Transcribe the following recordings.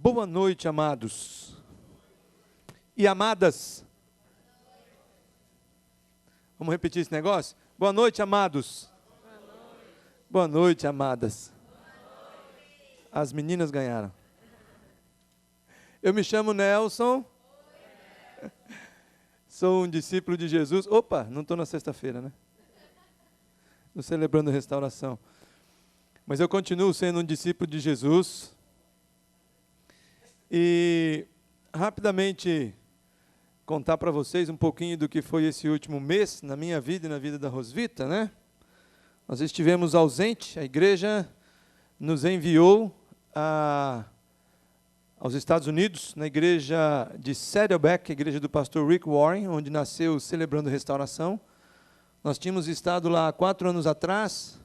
Boa noite, amados e amadas. Vamos repetir esse negócio? Boa noite, amados. Boa noite, amadas. As meninas ganharam. Eu me chamo Nelson. Sou um discípulo de Jesus. Opa, não estou na sexta-feira, né? Estou celebrando a restauração. Mas eu continuo sendo um discípulo de Jesus. E rapidamente contar para vocês um pouquinho do que foi esse último mês na minha vida e na vida da Rosvita, né? Nós estivemos ausentes, a igreja nos enviou aos Estados Unidos, na igreja de Saddleback, a igreja do pastor Rick Warren, onde nasceu Celebrando Restauração. Nós tínhamos estado lá 4 anos atrás,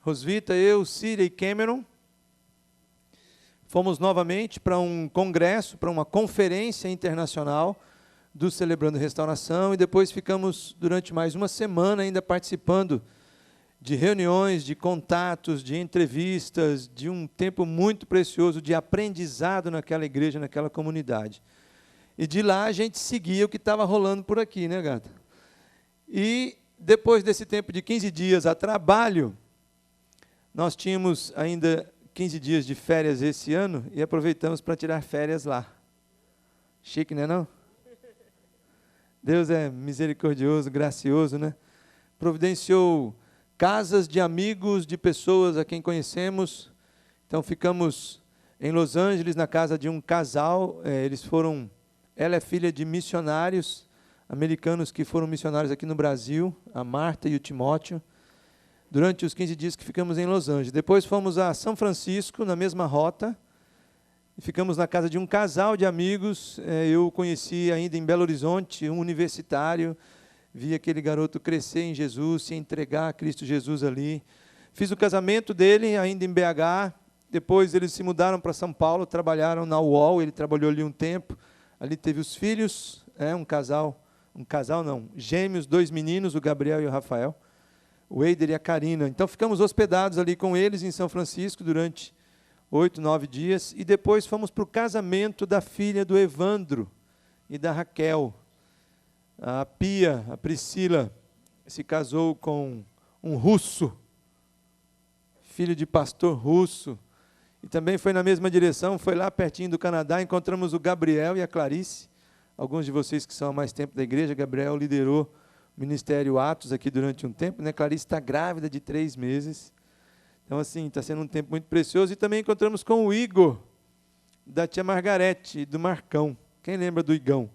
Rosvita, eu, Síria e Cameron. Fomos novamente para um congresso, para uma conferência internacional do Celebrando Restauração, e depois ficamos durante mais uma semana ainda participando de reuniões, de contatos, de entrevistas, de um tempo muito precioso de aprendizado naquela igreja, naquela comunidade. E de lá a gente seguia o que estava rolando por aqui, né, gata? E depois desse tempo de 15 dias a trabalho, nós tínhamos ainda 15 dias de férias esse ano e aproveitamos para tirar férias lá. Chique, não é não? Deus é misericordioso, gracioso, né? Providenciou casas de amigos, de pessoas a quem conhecemos. Então ficamos em Los Angeles, na casa de um casal. Ela é filha de missionários americanos que foram missionários aqui no Brasil, a Marta e o Timóteo, durante os 15 dias que ficamos em Los Angeles. Depois fomos a São Francisco, na mesma rota, e ficamos na casa de um casal de amigos. Eu conheci ainda em Belo Horizonte, um universitário, vi aquele garoto crescer em Jesus, se entregar a Cristo Jesus ali. Fiz o casamento dele ainda em BH, depois eles se mudaram para São Paulo, trabalharam na UOL, ele trabalhou ali um tempo, ali teve os filhos, gêmeos, 2 meninos, o Gabriel e o Rafael, o Eider e a Karina. Então ficamos hospedados ali com eles em São Francisco durante 8, 9 dias, e depois fomos para o casamento da filha do Evandro e da Raquel. A Pia, a Priscila, se casou com um russo, filho de pastor russo, e também foi na mesma direção, foi lá pertinho do Canadá, encontramos o Gabriel e a Clarice. Alguns de vocês que são há mais tempo da igreja, Gabriel liderou o Ministério Atos aqui durante um tempo, né? Clarice está grávida de 3 meses. Então, assim, está sendo um tempo muito precioso. E também encontramos com o Igor, da tia Margarete e do Marcão. Quem lembra do Igão?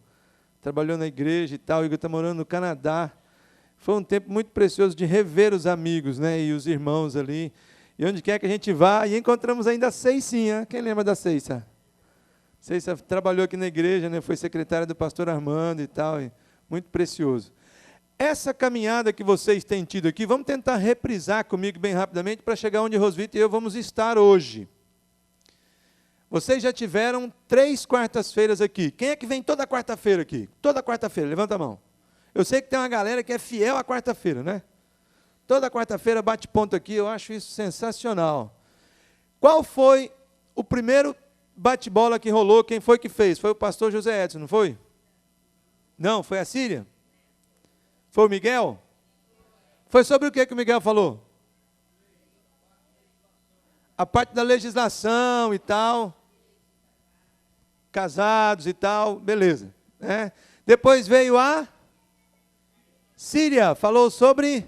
Trabalhou na igreja e tal, o Igor está morando no Canadá. Foi um tempo muito precioso de rever os amigos, né, e os irmãos ali. E onde quer que a gente vá, e encontramos ainda a Ceicinha. Quem lembra da Ceiça? Ceiça trabalhou aqui na igreja, né, foi secretária do pastor Armando e tal, e muito precioso. Essa caminhada que vocês têm tido aqui, vamos tentar reprisar comigo bem rapidamente para chegar onde Rosvita e eu vamos estar hoje. Vocês já tiveram 3 quartas-feiras aqui. Quem é que vem toda quarta-feira aqui? Toda quarta-feira, levanta a mão. Eu sei que tem uma galera que é fiel à quarta-feira, né? Toda quarta-feira bate ponto aqui, eu acho isso sensacional. Qual foi o primeiro bate-bola que rolou? Quem foi que fez? Foi o pastor José Edson, não foi? Não, foi a Síria? Foi o Miguel? Foi sobre o que o Miguel falou? A parte da legislação e tal, casados e tal, beleza. Né? Depois veio a Síria, falou sobre...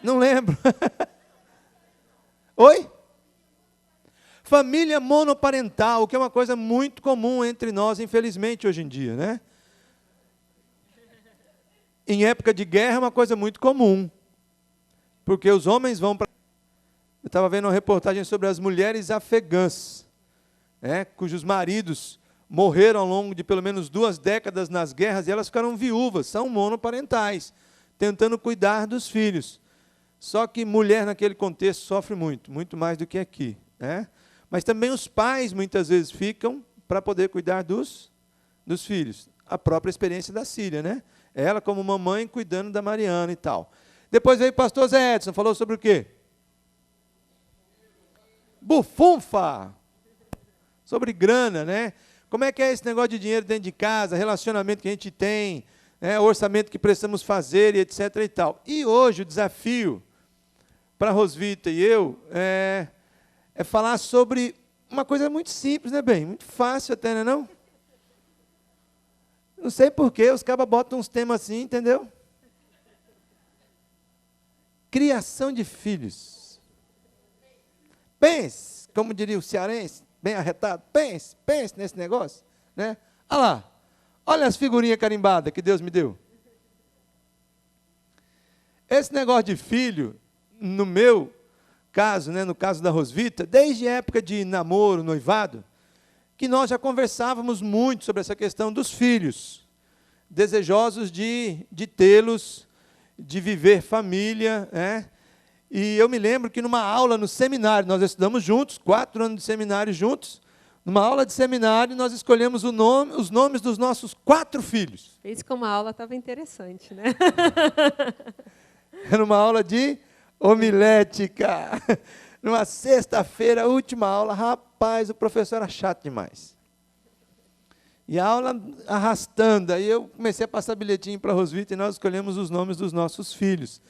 Não lembro. Oi? Família monoparental, que é uma coisa muito comum entre nós, infelizmente, hoje em dia, né? Em época de guerra é uma coisa muito comum, porque os homens vão para... Eu estava vendo uma reportagem sobre as mulheres afegãs, né, cujos maridos morreram ao longo de pelo menos 2 décadas nas guerras, e elas ficaram viúvas, são monoparentais, tentando cuidar dos filhos. Só que mulher naquele contexto sofre muito, muito mais do que aqui. Né? Mas também os pais muitas vezes ficam para poder cuidar dos filhos. A própria experiência da Síria, né? Ela como mamãe cuidando da Mariana e tal. Depois veio o pastor Zé Edson, falou sobre o quê? Bufunfa. sobre grana, né? Como é que é esse negócio de dinheiro dentro de casa, relacionamento que a gente tem, né? Orçamento que precisamos fazer, e etc. e tal. E hoje o desafio para a Rosvita e eu é falar sobre uma coisa muito simples, né, bem? Muito fácil até, não? Não sei porquê, os cabas botam uns temas assim, entendeu? Criação de filhos. Pense, como diria o cearense, bem arretado, pense nesse negócio, né? Olha lá, olha as figurinhas carimbadas que Deus me deu. Esse negócio de filho, no meu caso, né, no caso da Rosvita, desde a época de namoro, noivado, que nós já conversávamos muito sobre essa questão dos filhos, desejosos de tê-los, de viver família, né? E eu me lembro que numa aula no seminário, nós estudamos juntos, 4 anos de seminário juntos, numa aula de seminário nós escolhemos os nomes dos nossos 4 filhos. Fez como a aula estava interessante, né? Era uma aula de homilética. Numa sexta-feira, última aula, rapaz, o professor era chato demais. E a aula arrastando, aí eu comecei a passar bilhetinho para a Rosvita e nós escolhemos os nomes dos nossos filhos.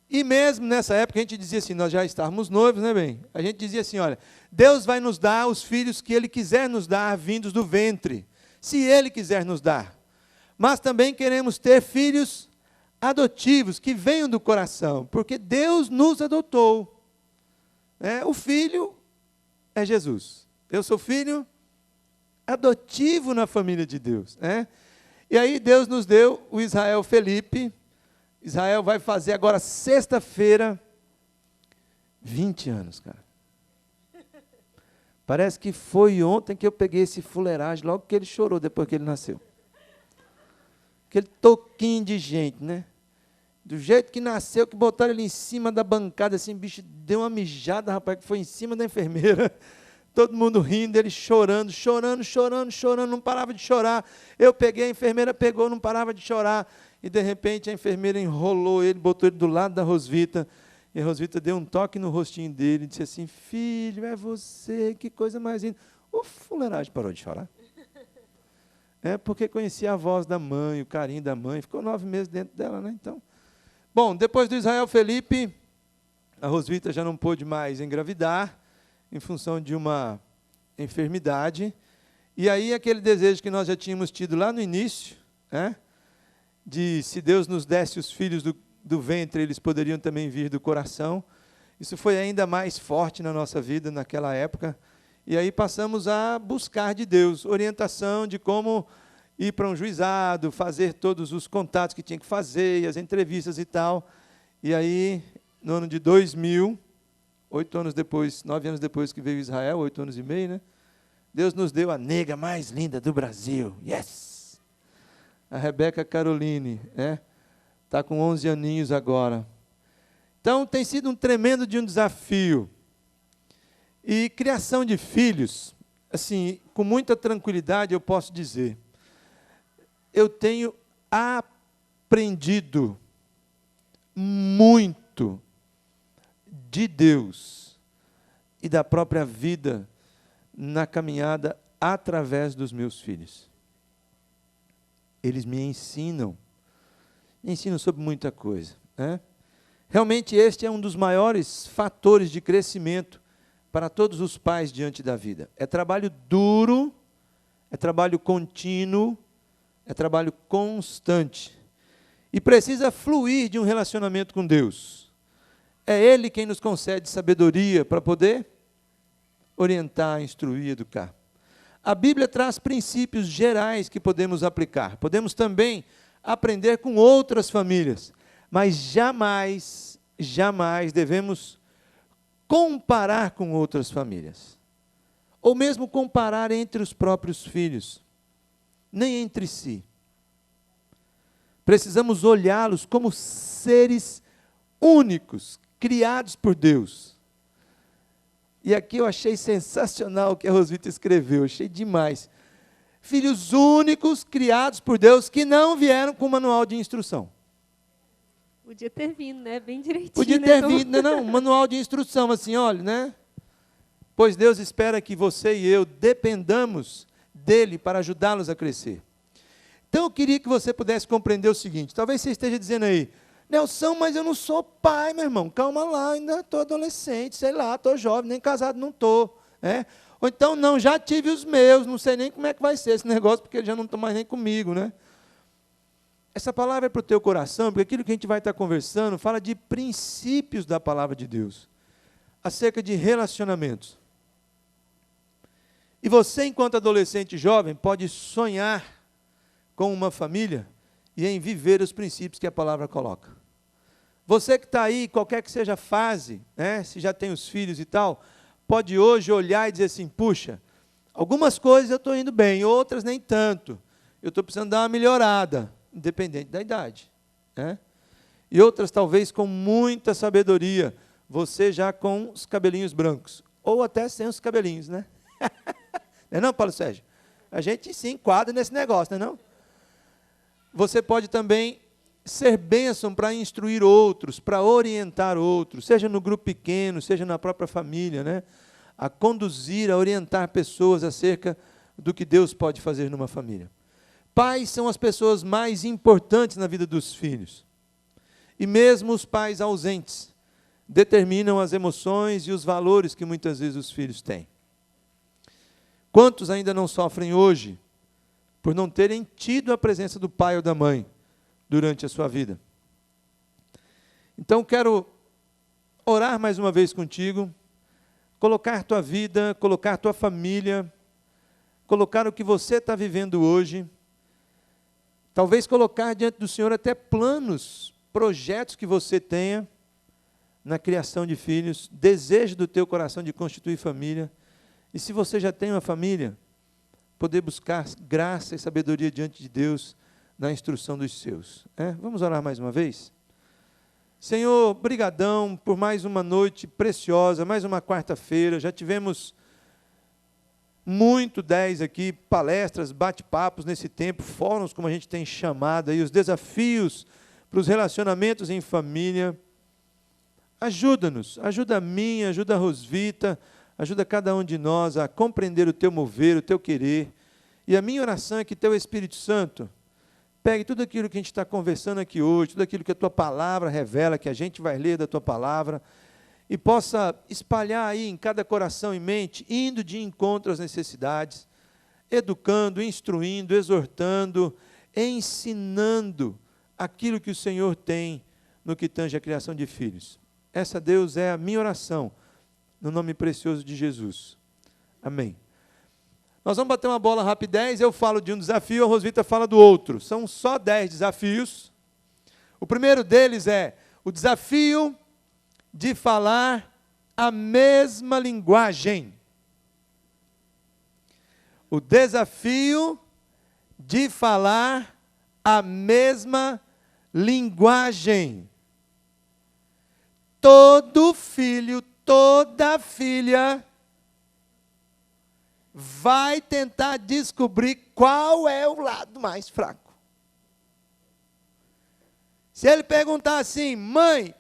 E mesmo nessa época a gente dizia assim, nós já estávamos noivos, né, bem? A gente dizia assim, olha, Deus vai nos dar os filhos que Ele quiser nos dar, vindos do ventre, se Ele quiser nos dar. Mas também queremos ter filhos adotivos, que venham do coração, porque Deus nos adotou. O filho é Jesus. Eu sou filho adotivo na família de Deus. E aí Deus nos deu o Israel Felipe. Israel vai fazer agora, sexta-feira, 20 anos, cara. Parece que foi ontem que eu peguei esse fuleiragem, logo que ele chorou depois que ele nasceu. Aquele toquinho de gente, né? Do jeito que nasceu, que botaram ele em cima da bancada, assim, o bicho deu uma mijada, rapaz, que foi em cima da enfermeira. Todo mundo rindo, ele chorando, não parava de chorar. Eu peguei, a enfermeira pegou, não parava de chorar. E, de repente, a enfermeira enrolou ele, botou ele do lado da Rosvita. E a Rosvita deu um toque no rostinho dele e disse assim, filho, é você, que coisa mais linda. O fuleiragem parou de chorar. Porque conhecia a voz da mãe, o carinho da mãe. Ficou 9 meses dentro dela, né? Então, bom, depois do Israel Felipe, a Rosvita já não pôde mais engravidar, em função de uma enfermidade. E aí, aquele desejo que nós já tínhamos tido lá no início, de se Deus nos desse os filhos do ventre, eles poderiam também vir do coração. Isso foi ainda mais forte na nossa vida naquela época. E aí passamos a buscar de Deus orientação de como ir para um juizado, fazer todos os contatos que tinha que fazer, e as entrevistas e tal. E aí, no ano de 2000, 8 anos depois, 9 anos depois que veio Israel, 8 anos e meio, né? Deus nos deu a nega mais linda do Brasil. Yes! A Rebeca Caroline, está com 11 aninhos agora. Então, tem sido um tremendo de um desafio. E criação de filhos, assim, com muita tranquilidade eu posso dizer, eu tenho aprendido muito de Deus e da própria vida na caminhada através dos meus filhos. Eles me ensinam sobre muita coisa. Realmente este é um dos maiores fatores de crescimento para todos os pais diante da vida. É trabalho duro, é trabalho contínuo, é trabalho constante. E precisa fluir de um relacionamento com Deus. É Ele quem nos concede sabedoria para poder orientar, instruir, educar. A Bíblia traz princípios gerais que podemos aplicar. Podemos também aprender com outras famílias, mas jamais devemos comparar com outras famílias, ou mesmo comparar entre os próprios filhos, nem entre si. Precisamos olhá-los como seres únicos, criados por Deus. E aqui eu achei sensacional o que a Rosvita escreveu, achei demais. Filhos únicos, criados por Deus, que não vieram com manual de instrução. Podia ter vindo, né? Bem direitinho. Podia ter vindo, não, um manual de instrução, assim, olha, né? pois Deus espera que você e eu dependamos dele para ajudá-los a crescer. Então eu queria que você pudesse compreender o seguinte, talvez você esteja dizendo aí, Nelson, mas eu não sou pai, meu irmão, calma lá, ainda estou adolescente, sei lá, estou jovem, nem casado não estou. Ou então, não, já tive os meus, não sei nem como é que vai ser esse negócio, porque eles já não estão mais nem comigo, né? Essa palavra é para o teu coração, porque aquilo que a gente vai estar conversando fala de princípios da palavra de Deus, acerca de relacionamentos. E você, enquanto adolescente e jovem, pode sonhar com uma família e em viver os princípios que a palavra coloca. Você que está aí, qualquer que seja a fase, se já tem os filhos e tal, pode hoje olhar e dizer assim, puxa, algumas coisas eu estou indo bem, outras nem tanto. Eu estou precisando dar uma melhorada, independente da idade. E outras talvez com muita sabedoria, você já com os cabelinhos brancos, ou até sem os cabelinhos, né? Não é não, Paulo Sérgio? A gente se enquadra nesse negócio, não é não? Você pode também ser bênção para instruir outros, para orientar outros, seja no grupo pequeno, seja na própria família, né? A conduzir, a orientar pessoas acerca do que Deus pode fazer numa família. Pais são as pessoas mais importantes na vida dos filhos. E mesmo os pais ausentes determinam as emoções e os valores que muitas vezes os filhos têm. Quantos ainda não sofrem hoje por não terem tido a presença do pai ou da mãe durante a sua vida? Então, quero orar mais uma vez contigo, colocar tua vida, colocar tua família, colocar o que você está vivendo hoje, talvez colocar diante do Senhor até planos, projetos que você tenha na criação de filhos, desejo do teu coração de constituir família. E se você já tem uma família, poder buscar graça e sabedoria diante de Deus na instrução dos seus. Vamos orar mais uma vez? Senhor, brigadão por mais uma noite preciosa, mais uma quarta-feira. Já tivemos muito 10 aqui, palestras, bate-papos nesse tempo, fóruns, como a gente tem chamado aí, os desafios para os relacionamentos em família. Ajuda-nos, ajuda a mim, ajuda a Rosvita, ajuda cada um de nós a compreender o teu mover, o teu querer. E a minha oração é que teu Espírito Santo pegue tudo aquilo que a gente está conversando aqui hoje, tudo aquilo que a tua palavra revela, que a gente vai ler da tua palavra, e possa espalhar aí em cada coração e mente, indo de encontro às necessidades, educando, instruindo, exortando, ensinando aquilo que o Senhor tem no que tange a criação de filhos. Essa, Deus, é a minha oração, no nome precioso de Jesus. Amém. Nós vamos bater uma bola rapidez, eu falo de um desafio, a Rosvita fala do outro. São só 10 desafios. O primeiro deles é o desafio de falar a mesma linguagem. O desafio de falar a mesma linguagem. Todo filho, toda filha vai tentar descobrir qual é o lado mais fraco. Se ele perguntar assim, mãe,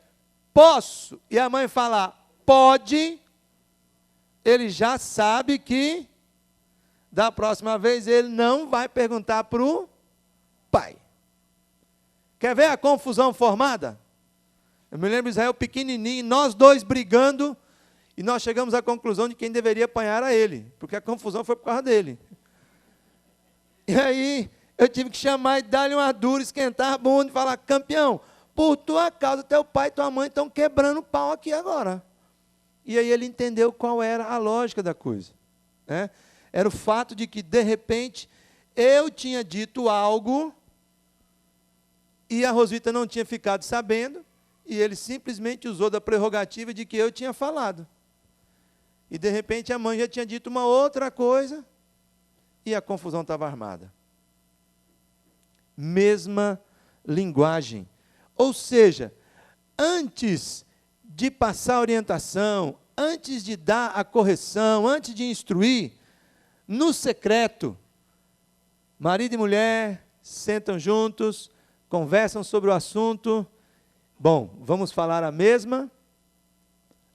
posso? E a mãe falar, pode, ele já sabe que da próxima vez ele não vai perguntar para o pai. Quer ver a confusão formada? Eu me lembro de Israel pequenininho, nós dois brigando, e nós chegamos à conclusão de quem deveria apanhar a ele, porque a confusão foi por causa dele. E aí, eu tive que chamar e dar-lhe uma dura, esquentar a bunda e falar, campeão, por tua causa, teu pai e tua mãe estão quebrando o pau aqui agora. E aí ele entendeu qual era a lógica da coisa. Era o fato de que, de repente, eu tinha dito algo, e a Rosvita não tinha ficado sabendo, e ele simplesmente usou da prerrogativa de que eu tinha falado. E, de repente, a mãe já tinha dito uma outra coisa, e a confusão estava armada. Mesma linguagem. Ou seja, antes de passar a orientação, antes de dar a correção, antes de instruir, no secreto, marido e mulher sentam juntos, conversam sobre o assunto. Bom, vamos falar a mesma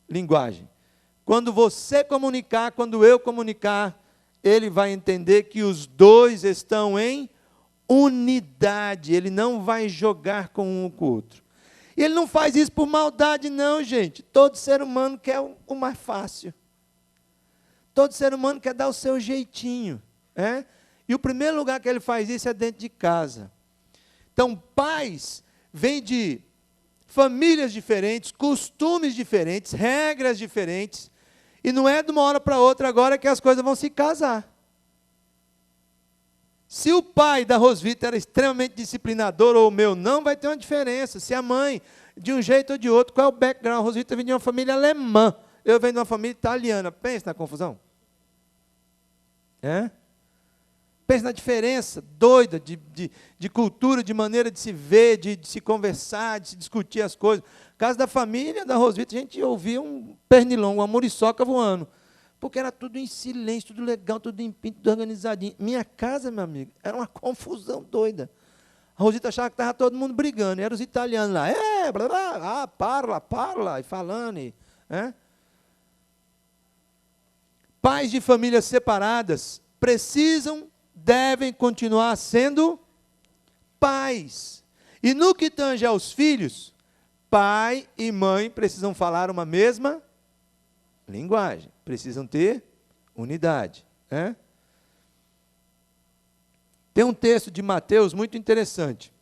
linguagem. Quando você comunicar, quando eu comunicar, ele vai entender que os dois estão em unidade. Ele não vai jogar com um com o outro. E ele não faz isso por maldade, não, gente. Todo ser humano quer o mais fácil. Todo ser humano quer dar o seu jeitinho. E o primeiro lugar que ele faz isso é dentro de casa. Então, pais vêm de famílias diferentes, costumes diferentes, regras diferentes. E não é de uma hora para outra agora que as coisas vão se casar. Se o pai da Rosvita era extremamente disciplinador, ou o meu não, vai ter uma diferença. Se a mãe, de um jeito ou de outro, qual é o background? A Rosvita vem de uma família alemã, eu venho de uma família italiana. Pensa na confusão. Pensa na diferença doida de cultura, de maneira de se ver, de se conversar, de se discutir as coisas. No caso da família da Rosvita, a gente ouvia um pernilongo, uma muriçoca voando. Porque era tudo em silêncio, tudo legal, tudo limpinho, tudo organizadinho. Minha casa, meu amigo, era uma confusão doida. A Rosita achava que estava todo mundo brigando. Eram os italianos lá. Blá, blá, parla, e falando. Pais de famílias separadas devem continuar sendo pais. E no que tange aos filhos, pai e mãe precisam falar uma mesma linguagem. Precisam ter unidade. Tem um texto de Mateus muito interessante.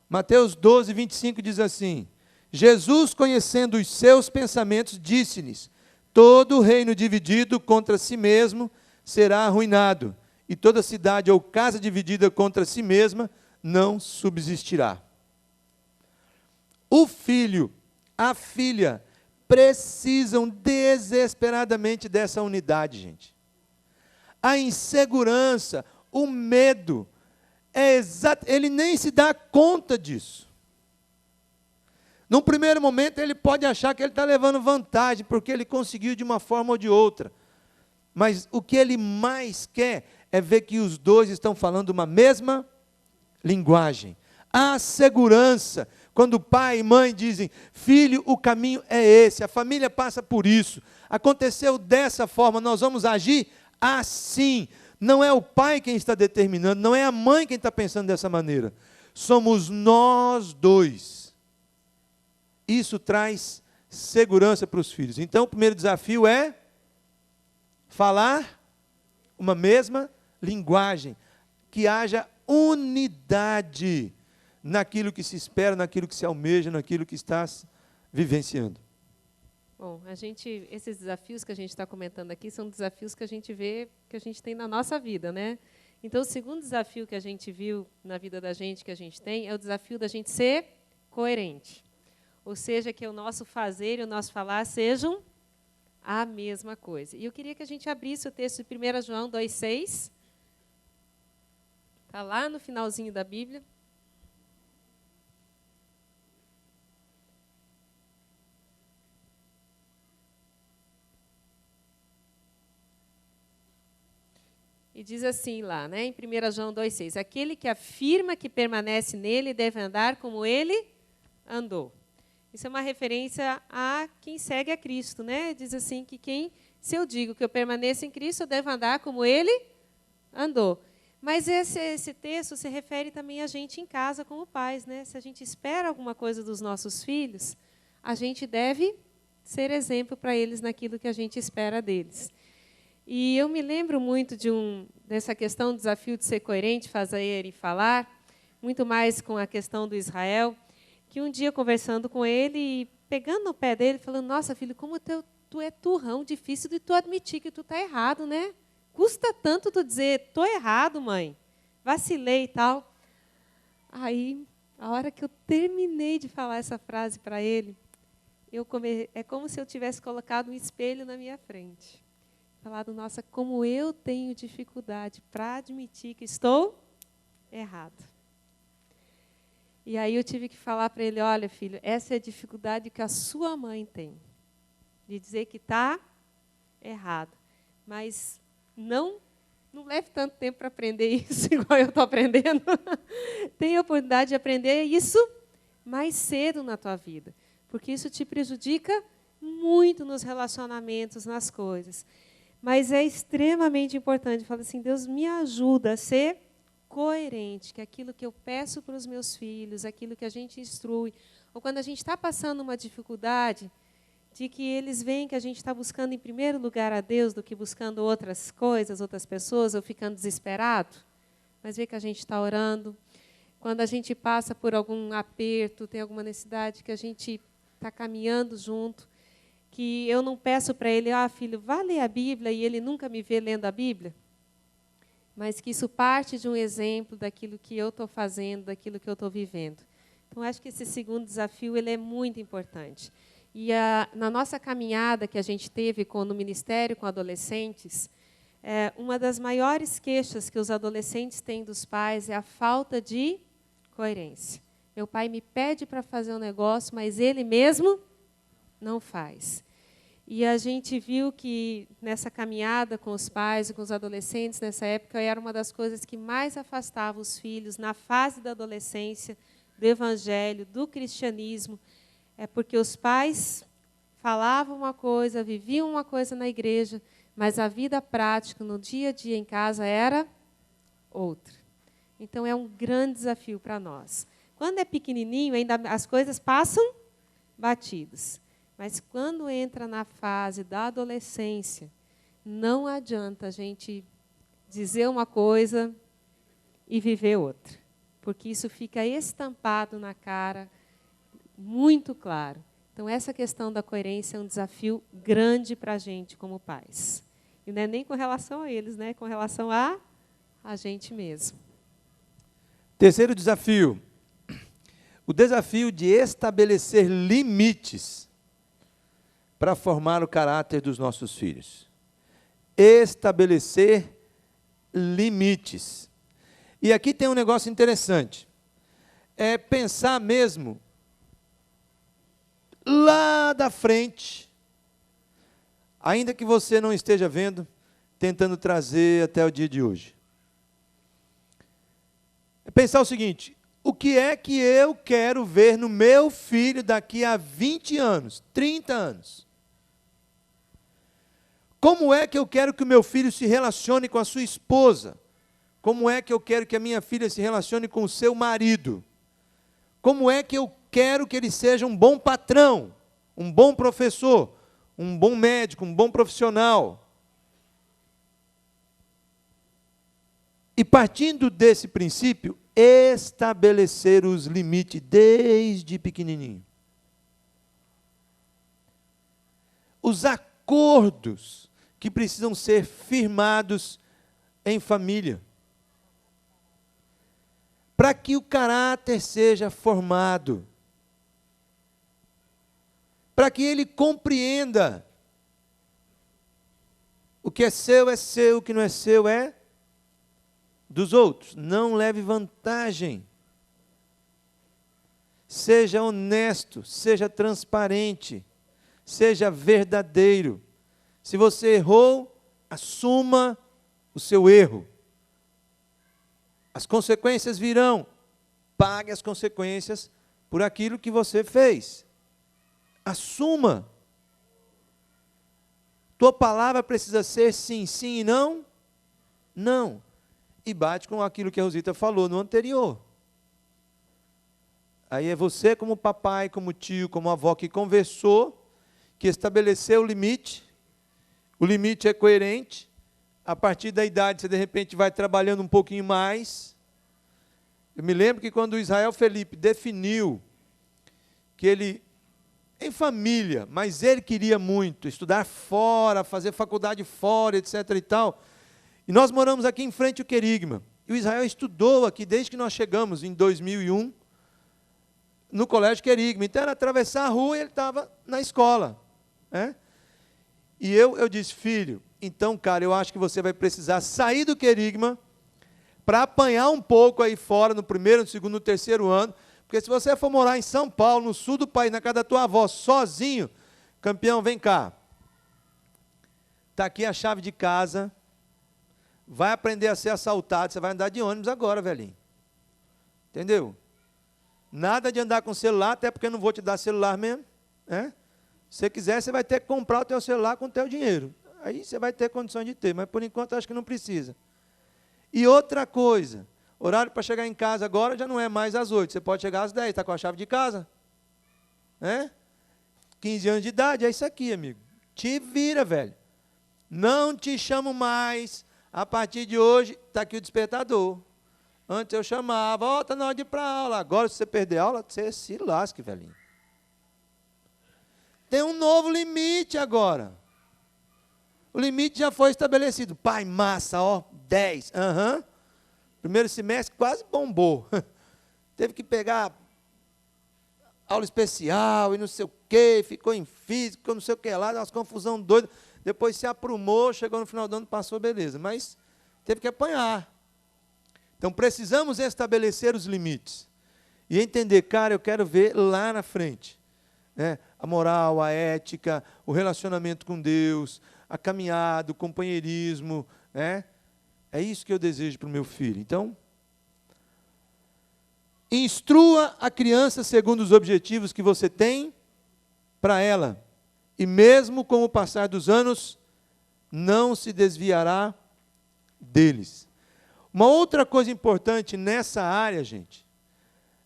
Mateus 12, 25 diz assim: Jesus, conhecendo os seus pensamentos, disse-lhes: todo reino dividido contra si mesmo será arruinado, e toda cidade ou casa dividida contra si mesma não subsistirá. O filho, a filha, precisam desesperadamente dessa unidade, gente. A insegurança, o medo, ele nem se dá conta disso. Num primeiro momento, ele pode achar que ele está levando vantagem, porque ele conseguiu de uma forma ou de outra. Mas o que ele mais quer é ver que os dois estão falando uma mesma linguagem. A segurança, quando pai e mãe dizem: filho, o caminho é esse, a família passa por isso, aconteceu dessa forma, nós vamos agir assim. Não é o pai quem está determinando, não é a mãe quem está pensando dessa maneira. Somos nós dois. Isso traz segurança para os filhos. Então, o primeiro desafio é falar uma mesma linguagem, que haja unidade naquilo que se espera, naquilo que se almeja, naquilo que está vivenciando. Bom, esses desafios que a gente está comentando aqui são desafios que a gente vê, que a gente tem na nossa vida, né? Então, o segundo desafio que a gente viu na vida da gente, que a gente tem, é o desafio da gente ser coerente. Ou seja, que o nosso fazer e o nosso falar sejam a mesma coisa. E eu queria que a gente abrisse o texto de 1 João 2,6. Está lá no finalzinho da Bíblia. E diz assim lá, né, em 1 João 2,6, aquele que afirma que permanece nele deve andar como ele andou. Isso é uma referência a quem segue a Cristo, né? Diz assim que se eu digo que eu permaneço em Cristo, eu devo andar como ele andou. Mas esse texto se refere também a gente em casa como pais, né? Se a gente espera alguma coisa dos nossos filhos, a gente deve ser exemplo para eles naquilo que a gente espera deles. E eu me lembro muito dessa questão do desafio de ser coerente, fazer e falar, muito mais com a questão do Israel, que um dia, conversando com ele, e pegando no pé dele, falando: nossa, filho, como tu é turrão, difícil de tu admitir que tu está errado, né? Custa tanto tu dizer: estou errado, mãe, vacilei e tal. Aí, a hora que eu terminei de falar essa frase para ele, é como se eu tivesse colocado um espelho na minha frente. Falado: nossa, como eu tenho dificuldade para admitir que estou errado. E aí eu tive que falar para ele: olha, filho, essa é a dificuldade que a sua mãe tem, de dizer que está errado. Mas não leve tanto tempo para aprender isso, igual eu estou aprendendo. Tem a oportunidade de aprender isso mais cedo na tua vida, porque isso te prejudica muito nos relacionamentos, nas coisas. Mas é extremamente importante. Fala assim, Deus me ajuda a ser coerente, que aquilo que eu peço para os meus filhos, aquilo que a gente instrui, ou quando a gente está passando uma dificuldade, de que eles veem que a gente está buscando em primeiro lugar a Deus do que buscando outras coisas, outras pessoas, ou ficando desesperado, mas vê que a gente está orando. Quando a gente passa por algum aperto, tem alguma necessidade, que a gente está caminhando junto, que eu não peço para ele, filho, vá ler a Bíblia, e ele nunca me vê lendo a Bíblia, mas que isso parte de um exemplo daquilo que eu estou fazendo, daquilo que eu estou vivendo. Então, acho que esse segundo desafio ele é muito importante. E na nossa caminhada que a gente teve no ministério com adolescentes, uma das maiores queixas que os adolescentes têm dos pais é a falta de coerência. Meu pai me pede para fazer um negócio, mas ele mesmo não faz. E a gente viu que nessa caminhada com os pais e com os adolescentes, nessa época, era uma das coisas que mais afastava os filhos na fase da adolescência, do evangelho, do cristianismo, porque os pais falavam uma coisa, viviam uma coisa na igreja, mas a vida prática, no dia a dia em casa, era outra. Então, é um grande desafio para nós. Quando é pequenininho, ainda as coisas passam batidas. Mas quando entra na fase da adolescência, não adianta a gente dizer uma coisa e viver outra. Porque isso fica estampado na cara, muito claro. Então, essa questão da coerência é um desafio grande para a gente como pais. E não é nem com relação a eles, né? Com relação a gente mesmo. Terceiro desafio. O desafio de estabelecer limites para formar o caráter dos nossos filhos. Estabelecer limites. E aqui tem um negócio interessante. É pensar mesmo lá da frente, ainda que você não esteja vendo, tentando trazer até o dia de hoje. É pensar o seguinte: o que é que eu quero ver no meu filho daqui a 20 anos, 30 anos? Como é que eu quero que o meu filho se relacione com a sua esposa? Como é que eu quero que a minha filha se relacione com o seu marido? Como é que eu quero que ele seja um bom patrão, um bom professor, um bom médico, um bom profissional? E partindo desse princípio, estabelecer os limites desde pequenininho. Os acordos que precisam ser firmados em família, para que o caráter seja formado, para que ele compreenda o que é seu, o que não é seu é dos outros. Não leve vantagem. Seja honesto, seja transparente, seja verdadeiro. Se você errou, assuma o seu erro. As consequências virão. Pague as consequências por aquilo que você fez. Assuma. Tua palavra precisa ser sim, sim e não, não. E bate com aquilo que a Rosita falou no anterior. Aí é você como papai, como tio, como avó que conversou, que estabeleceu o limite. O limite é coerente. A partir da idade, você de repente vai trabalhando um pouquinho mais. Eu me lembro que quando o Israel Felipe definiu que ele, em família, mas ele queria muito estudar fora, fazer faculdade fora, etc. e tal. E nós moramos aqui em frente ao Querigma. E o Israel estudou aqui desde que nós chegamos, em 2001, no Colégio Querigma. Então, era atravessar a rua e ele estava na escola. Né? E eu disse, filho, então, cara, eu acho que você vai precisar sair do Querigma para apanhar um pouco aí fora, no primeiro, no segundo, no terceiro ano, porque se você for morar em São Paulo, no sul do país, na casa da tua avó, sozinho, campeão, vem cá. Está aqui a chave de casa, vai aprender a ser assaltado, você vai andar de ônibus agora, velhinho. Entendeu? Nada de andar com celular, até porque eu não vou te dar celular mesmo. Né? Se você quiser, você vai ter que comprar o teu celular com o teu dinheiro. Aí você vai ter condições de ter, mas por enquanto acho que não precisa. E outra coisa, horário para chegar em casa agora já não é mais às 8, você pode chegar às 10, está com a chave de casa. 15 anos de idade, é isso aqui, amigo. Te vira, velho. Não te chamo mais. A partir de hoje, está aqui o despertador. Antes eu chamava, está na hora de ir para a aula. Agora, se você perder a aula, você se lasque, velhinho. Tem um novo limite agora. O limite já foi estabelecido. Pai, massa, 10. Primeiro semestre quase bombou. Teve que pegar aula especial e não sei o quê, ficou em física, não sei o que lá, umas confusão doida. Depois se aprumou, chegou no final do ano, passou, beleza. Mas teve que apanhar. Então, precisamos estabelecer os limites. E entender, cara, eu quero ver lá na frente. A moral, a ética, o relacionamento com Deus, a caminhada, o companheirismo. É isso que eu desejo para o meu filho. Então, instrua a criança segundo os objetivos que você tem para ela. E mesmo com o passar dos anos, não se desviará deles. Uma outra coisa importante nessa área, gente,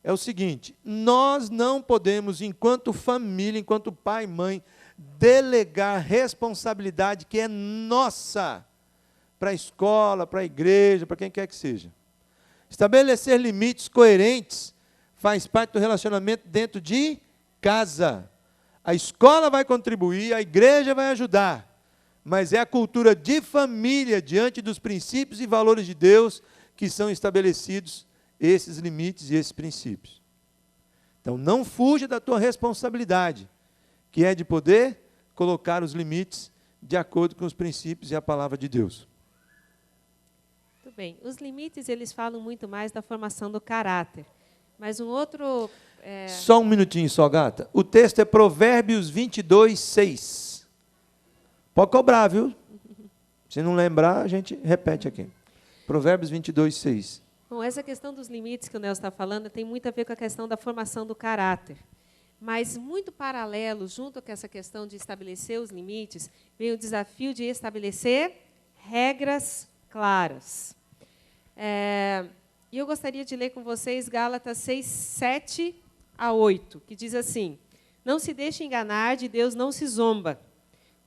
é o seguinte: nós não podemos, enquanto família, enquanto pai e mãe, delegar responsabilidade que é nossa para a escola, para a igreja, para quem quer que seja. Estabelecer limites coerentes faz parte do relacionamento dentro de casa. A escola vai contribuir, a igreja vai ajudar, mas é a cultura de família, diante dos princípios e valores de Deus, que são estabelecidos esses limites e esses princípios. Então, não fuja da tua responsabilidade, que é de poder colocar os limites de acordo com os princípios e a palavra de Deus. Muito bem. Os limites, eles falam muito mais da formação do caráter. Mas um outro... Só um minutinho só, gata. O texto é Provérbios 22, 6. Pode cobrar, viu? Se não lembrar, a gente repete aqui. Provérbios 22, 6. Bom, essa questão dos limites que o Nelson está falando tem muito a ver com a questão da formação do caráter. Mas, muito paralelo, junto com essa questão de estabelecer os limites, vem o desafio de estabelecer regras claras. E eu gostaria de ler com vocês Gálatas 6, 7 a 8, que diz assim: não se deixe enganar, de Deus não se zomba,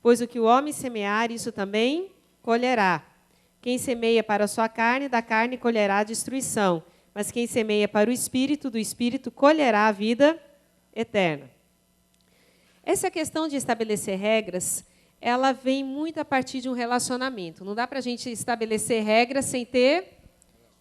pois o que o homem semear, isso também colherá. Quem semeia para a sua carne, da carne colherá a destruição, mas quem semeia para o Espírito, do Espírito colherá a vida eterna. Essa questão de estabelecer regras, ela vem muito a partir de um relacionamento. Não dá para a gente estabelecer regras sem ter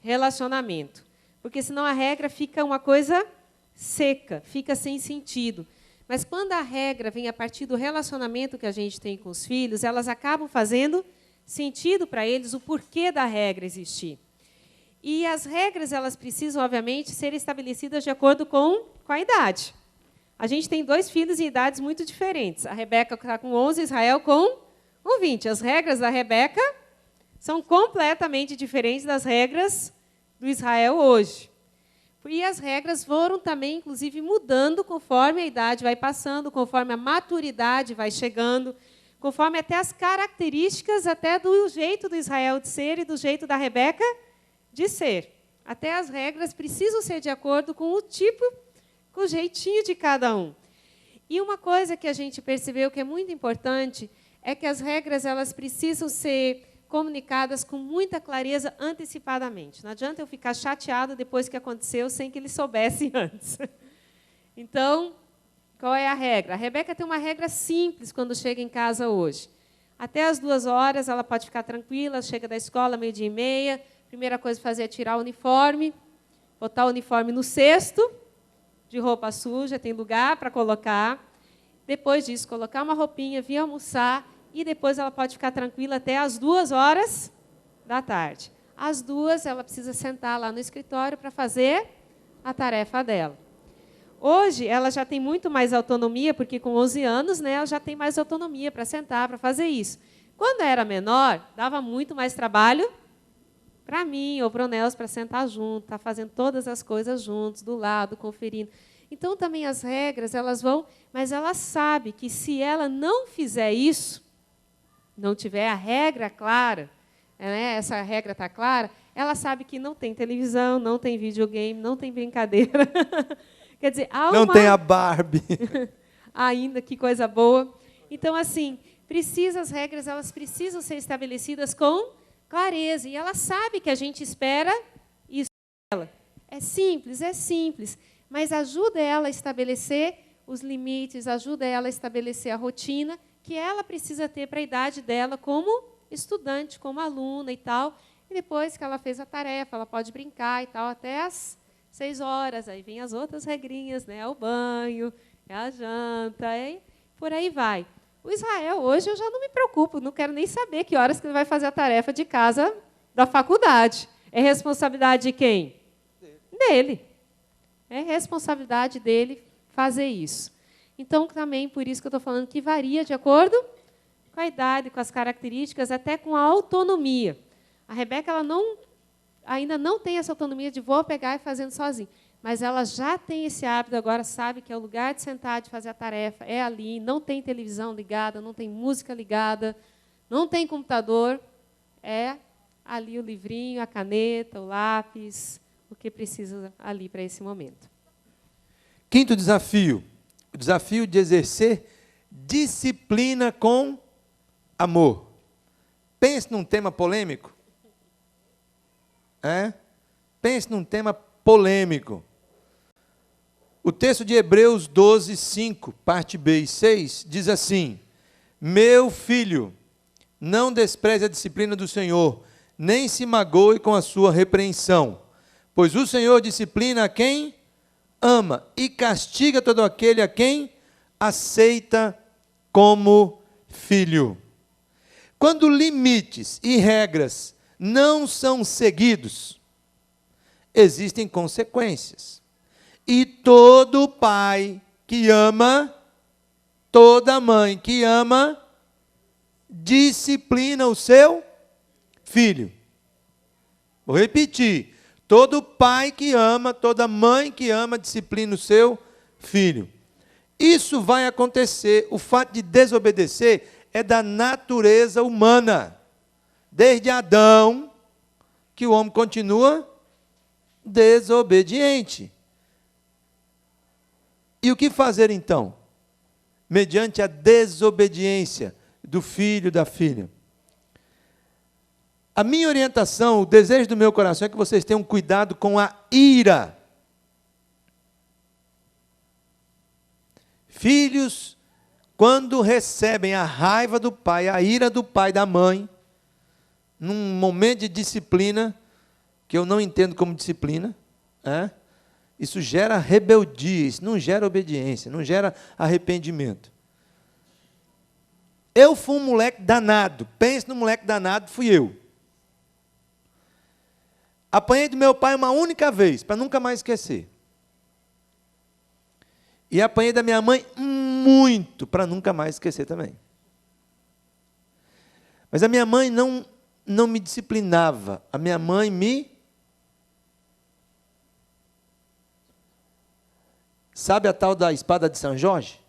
relacionamento, porque senão a regra fica uma coisa seca, fica sem sentido. Mas quando a regra vem a partir do relacionamento que a gente tem com os filhos, elas acabam fazendo sentido para eles o porquê da regra existir. E as regras, elas precisam, obviamente, ser estabelecidas de acordo com a idade. A gente tem 2 filhos em idades muito diferentes. A Rebeca está com 11, Israel com 20. As regras da Rebeca são completamente diferentes das regras do Israel hoje. E as regras foram também, inclusive, mudando conforme a idade vai passando, conforme a maturidade vai chegando, conforme até as características até do jeito do Israel de ser e do jeito da Rebeca de ser. Até as regras precisam ser de acordo com o tipo, com o jeitinho de cada um. E uma coisa que a gente percebeu que é muito importante é que as regras, elas precisam ser comunicadas com muita clareza antecipadamente. Não adianta eu ficar chateado depois que aconteceu sem que eles soubessem antes. Então, qual é a regra? A Rebeca tem uma regra simples quando chega em casa hoje. Até as 2 horas ela pode ficar tranquila, chega da escola, 12:30, primeira coisa a fazer é tirar o uniforme, botar o uniforme no cesto de roupa suja, tem lugar para colocar. Depois disso, colocar uma roupinha, vir almoçar, e depois ela pode ficar tranquila até as 2 horas da tarde. Às 2, ela precisa sentar lá no escritório para fazer a tarefa dela. Hoje, ela já tem muito mais autonomia, porque com 11 anos, né, ela já tem mais autonomia para sentar, para fazer isso. Quando era menor, dava muito mais trabalho para mim ou para o Nelson para sentar junto, estar fazendo todas as coisas juntos, do lado, conferindo. Então, também as regras, elas vão, mas ela sabe que se ela não fizer isso, não tiver a regra clara, né, essa regra está clara, ela sabe que não tem televisão, não tem videogame, não tem brincadeira. Quer dizer, há Não tem a Barbie. ainda, que coisa boa. Então, assim, as regras elas precisam ser estabelecidas com clareza. E ela sabe que a gente espera isso dela. É simples, mas ajuda ela a estabelecer os limites, ajuda ela a estabelecer a rotina que ela precisa ter para a idade dela como estudante, como aluna e tal. E depois que ela fez a tarefa, ela pode brincar e tal, até às 6 horas. Aí vem as outras regrinhas, né? O banho, a janta, e por aí vai. O Israel, hoje, eu já não me preocupo, não quero nem saber que horas que ele vai fazer a tarefa de casa da faculdade. É responsabilidade de quem? Dele. É responsabilidade dele fazer isso. Então, também, por isso que eu estou falando que varia de acordo com a idade, com as características, até com a autonomia. A Rebeca ainda não tem essa autonomia de vou pegar e fazendo sozinha. Mas ela já tem esse hábito, agora sabe que é o lugar de sentar, de fazer a tarefa, é ali, não tem televisão ligada, não tem música ligada, não tem computador, é ali o livrinho, a caneta, o lápis, o que precisa ali para esse momento. Quinto desafio, o desafio de exercer disciplina com amor. Pense num tema polêmico. Pense num tema polêmico. O texto de Hebreus 12, 5, parte B e 6, diz assim: meu filho, não despreze a disciplina do Senhor, nem se magoe com a sua repreensão, pois o Senhor disciplina a quem ama e castiga todo aquele a quem aceita como filho. Quando limites e regras não são seguidos, existem consequências. E todo pai que ama, toda mãe que ama, disciplina o seu filho. Vou repetir. Todo pai que ama, toda mãe que ama, disciplina o seu filho. Isso vai acontecer. O fato de desobedecer é da natureza humana. Desde Adão, que o homem continua desobediente. E o que fazer então? Mediante a desobediência do filho, da filha. A minha orientação, o desejo do meu coração é que vocês tenham cuidado com a ira. Filhos, quando recebem a raiva do pai, a ira do pai e da mãe, num momento de disciplina, que eu não entendo como disciplina, isso gera rebeldia, isso não gera obediência, não gera arrependimento. Eu fui um moleque danado, pense no moleque danado, fui eu. Apanhei do meu pai uma única vez, para nunca mais esquecer. E apanhei da minha mãe muito, para nunca mais esquecer também. Mas a minha mãe não me disciplinava, a minha mãe me... Sabe a tal da espada de São Jorge?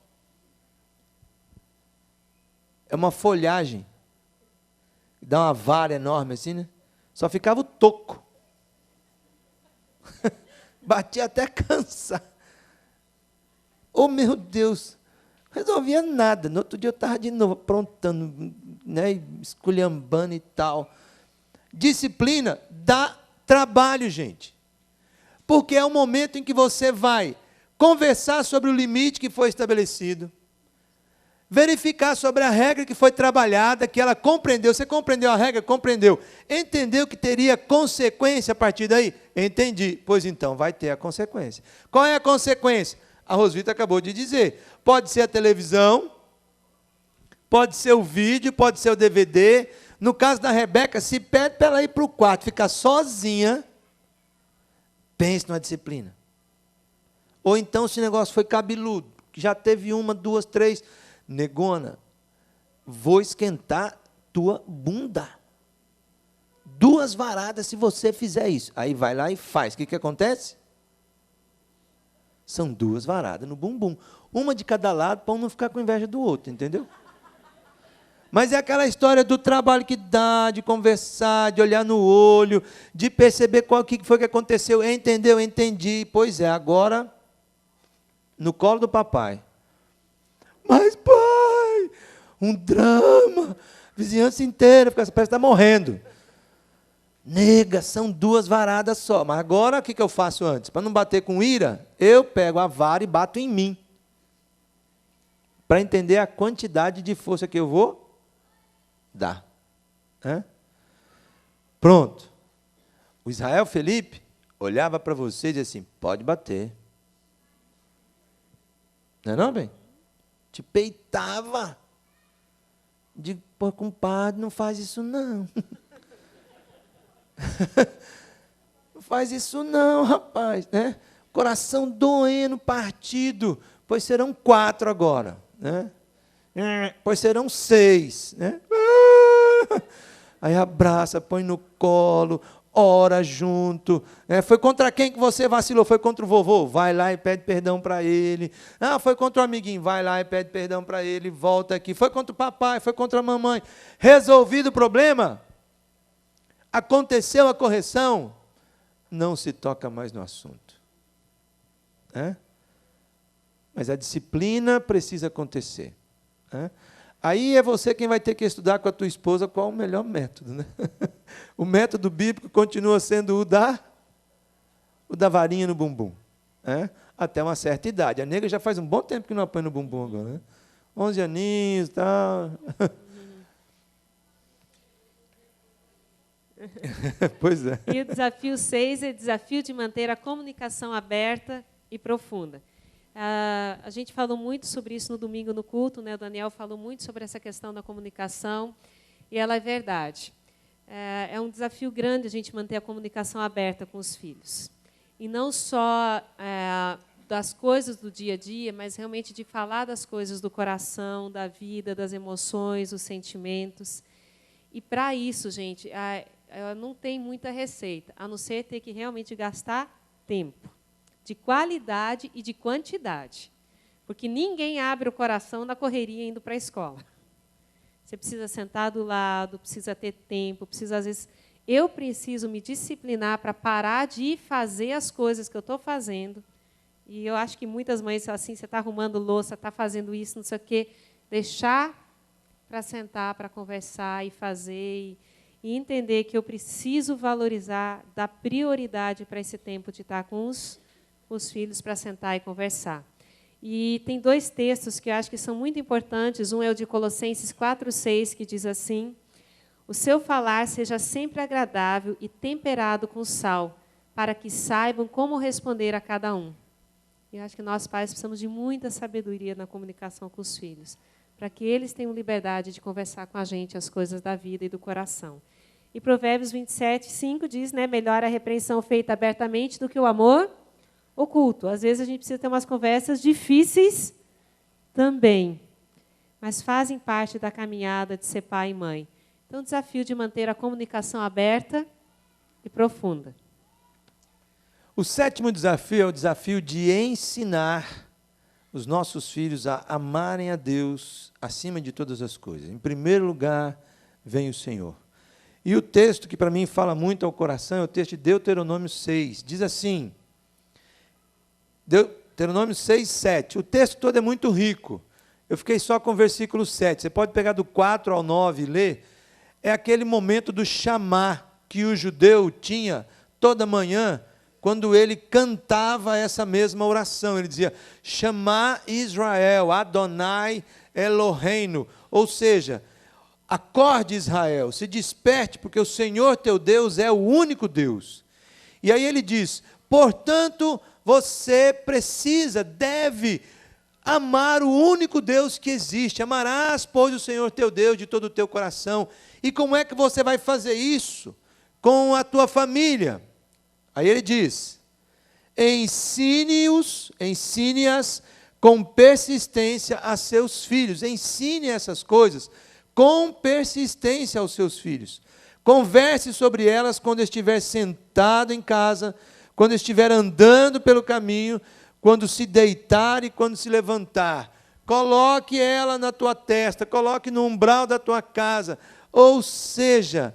É uma folhagem, dá uma vara enorme assim, né? Só ficava o toco. Batia até cansar. Oh, meu Deus, não resolvia nada. No outro dia eu estava de novo aprontando, né, esculhambando e tal. Disciplina dá trabalho, gente. Porque é o momento em que você vai conversar sobre o limite que foi estabelecido, verificar sobre a regra que foi trabalhada, que ela compreendeu. Você compreendeu a regra? Compreendeu. Entendeu que teria consequência a partir daí? Entendi. Pois então, vai ter a consequência. Qual é a consequência? A Rosvita acabou de dizer. Pode ser a televisão, pode ser o vídeo, pode ser o DVD. No caso da Rebeca, se pede para ela ir para o quarto, ficar sozinha, pense numa disciplina. Ou então, se o negócio foi cabeludo, que já teve uma, duas, três... Negona, vou esquentar tua bunda. 2 varadas se você fizer isso. Aí vai lá e faz. O que acontece? São 2 varadas no bumbum. Uma de cada lado, para um não ficar com inveja do outro, entendeu? Mas é aquela história do trabalho que dá, de conversar, de olhar no olho, de perceber o que foi que aconteceu. Entendeu? Entendi. Pois é, agora, no colo do papai. Mas, pai, um drama. Vizinhança inteira, parece que está morrendo. Nega, são 2 varadas só. Mas agora, o que eu faço antes? Para não bater com ira, eu pego a vara e bato em mim. Para entender a quantidade de força que eu vou dar. Pronto. O Israel Felipe olhava para você e dizia assim, pode bater. Não é não, bem? Te peitava. Digo, pô, compadre, não faz isso não. Não faz isso não, rapaz. Né? Coração doendo, partido. Pois serão 4 agora. Né? Pois serão 6. Né? Aí abraça, põe no colo, ora junto. Foi contra quem que você vacilou? Foi contra o vovô? Vai lá e pede perdão para ele. Ah, foi contra o amiguinho? Vai lá e pede perdão para ele, volta aqui. Foi contra o papai, foi contra a mamãe. Resolvido o problema? Aconteceu a correção? Não se toca mais no assunto. Mas a disciplina precisa acontecer. Aí é você quem vai ter que estudar com a tua esposa qual o melhor método. Né? O método bíblico continua sendo o da varinha no bumbum. Até uma certa idade. A nega já faz um bom tempo que não apanha no bumbum agora. Né? 11 aninhos e tal. Pois é. E o desafio 6 é o desafio de manter a comunicação aberta e profunda. A gente falou muito sobre isso no domingo no culto, né? O Daniel falou muito sobre essa questão da comunicação, e ela é verdade. É um desafio grande a gente manter a comunicação aberta com os filhos. E não só das coisas do dia a dia, mas realmente de falar das coisas do coração, da vida, das emoções, dos sentimentos. E, para isso, gente, não tem muita receita, a não ser ter que realmente gastar tempo, de qualidade e de quantidade. Porque ninguém abre o coração na correria indo para a escola. Você precisa sentar do lado, precisa ter tempo, às vezes, eu preciso me disciplinar para parar de fazer as coisas que eu estou fazendo. E eu acho que muitas mães são assim, você está arrumando louça, está fazendo isso, não sei o quê, deixar para sentar, para conversar e fazer, e entender que eu preciso valorizar, dar prioridade para esse tempo de estar com os filhos para sentar e conversar. E tem 2 textos que eu acho que são muito importantes. Um é o de Colossenses 4:6, que diz assim: o seu falar seja sempre agradável e temperado com sal, para que saibam como responder a cada um. Eu acho que nós, pais, precisamos de muita sabedoria na comunicação com os filhos, para que eles tenham liberdade de conversar com a gente as coisas da vida e do coração. E Provérbios 27:5 diz, né, melhor a repreensão feita abertamente do que o amor oculto. Às vezes a gente precisa ter umas conversas difíceis também, mas fazem parte da caminhada de ser pai e mãe. Então, o desafio de manter a comunicação aberta e profunda. O 7º desafio é o desafio de ensinar os nossos filhos a amarem a Deus acima de todas as coisas. Em primeiro lugar, vem o Senhor. E o texto que para mim fala muito ao coração é o texto de Deuteronômio 6. Diz assim, Deuteronômio 6, 7. O texto todo é muito rico. Eu fiquei só com o versículo 7. Você pode pegar do 4 ao 9 e ler. É aquele momento do chamar que o judeu tinha toda manhã, quando ele cantava essa mesma oração. Ele dizia, chamar Israel, Adonai Eloheinu. Ou seja, acorde Israel, se desperte, porque o Senhor teu Deus é o único Deus. E aí ele diz, portanto, você deve amar o único Deus que existe. Amarás, pois, o Senhor teu Deus de todo o teu coração. E como é que você vai fazer isso? Com a tua família. Aí ele diz, ensine-as com persistência a seus filhos. Ensine essas coisas com persistência aos seus filhos. Converse sobre elas quando estiver sentado em casa, quando estiver andando pelo caminho, quando se deitar e quando se levantar. Coloque ela na tua testa, coloque no umbral da tua casa. Ou seja,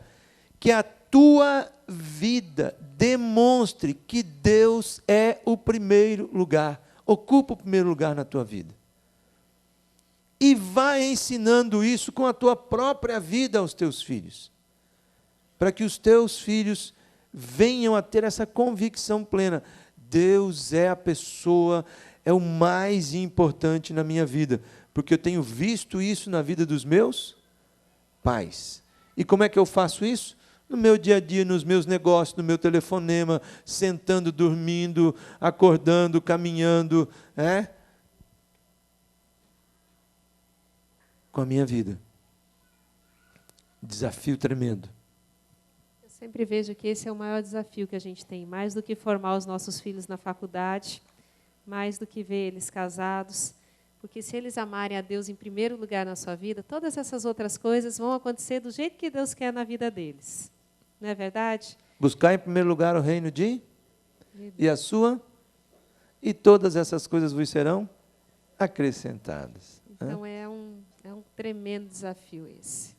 que a tua vida demonstre que Deus é o primeiro lugar, ocupa o primeiro lugar na tua vida. E vai ensinando isso com a tua própria vida aos teus filhos, para que os teus filhos venham a ter essa convicção plena. Deus é a pessoa, é o mais importante na minha vida, porque eu tenho visto isso na vida dos meus pais. E como é que eu faço isso? No meu dia a dia, nos meus negócios, no meu telefonema, sentando, dormindo, acordando, caminhando, com a minha vida. Desafio tremendo. Eu sempre vejo que esse é o maior desafio que a gente tem, mais do que formar os nossos filhos na faculdade, mais do que ver eles casados, porque se eles amarem a Deus em primeiro lugar na sua vida, todas essas outras coisas vão acontecer do jeito que Deus quer na vida deles. Não é verdade? Buscar em primeiro lugar o reino de e a sua, e todas essas coisas vos serão acrescentadas. Então é um tremendo desafio esse.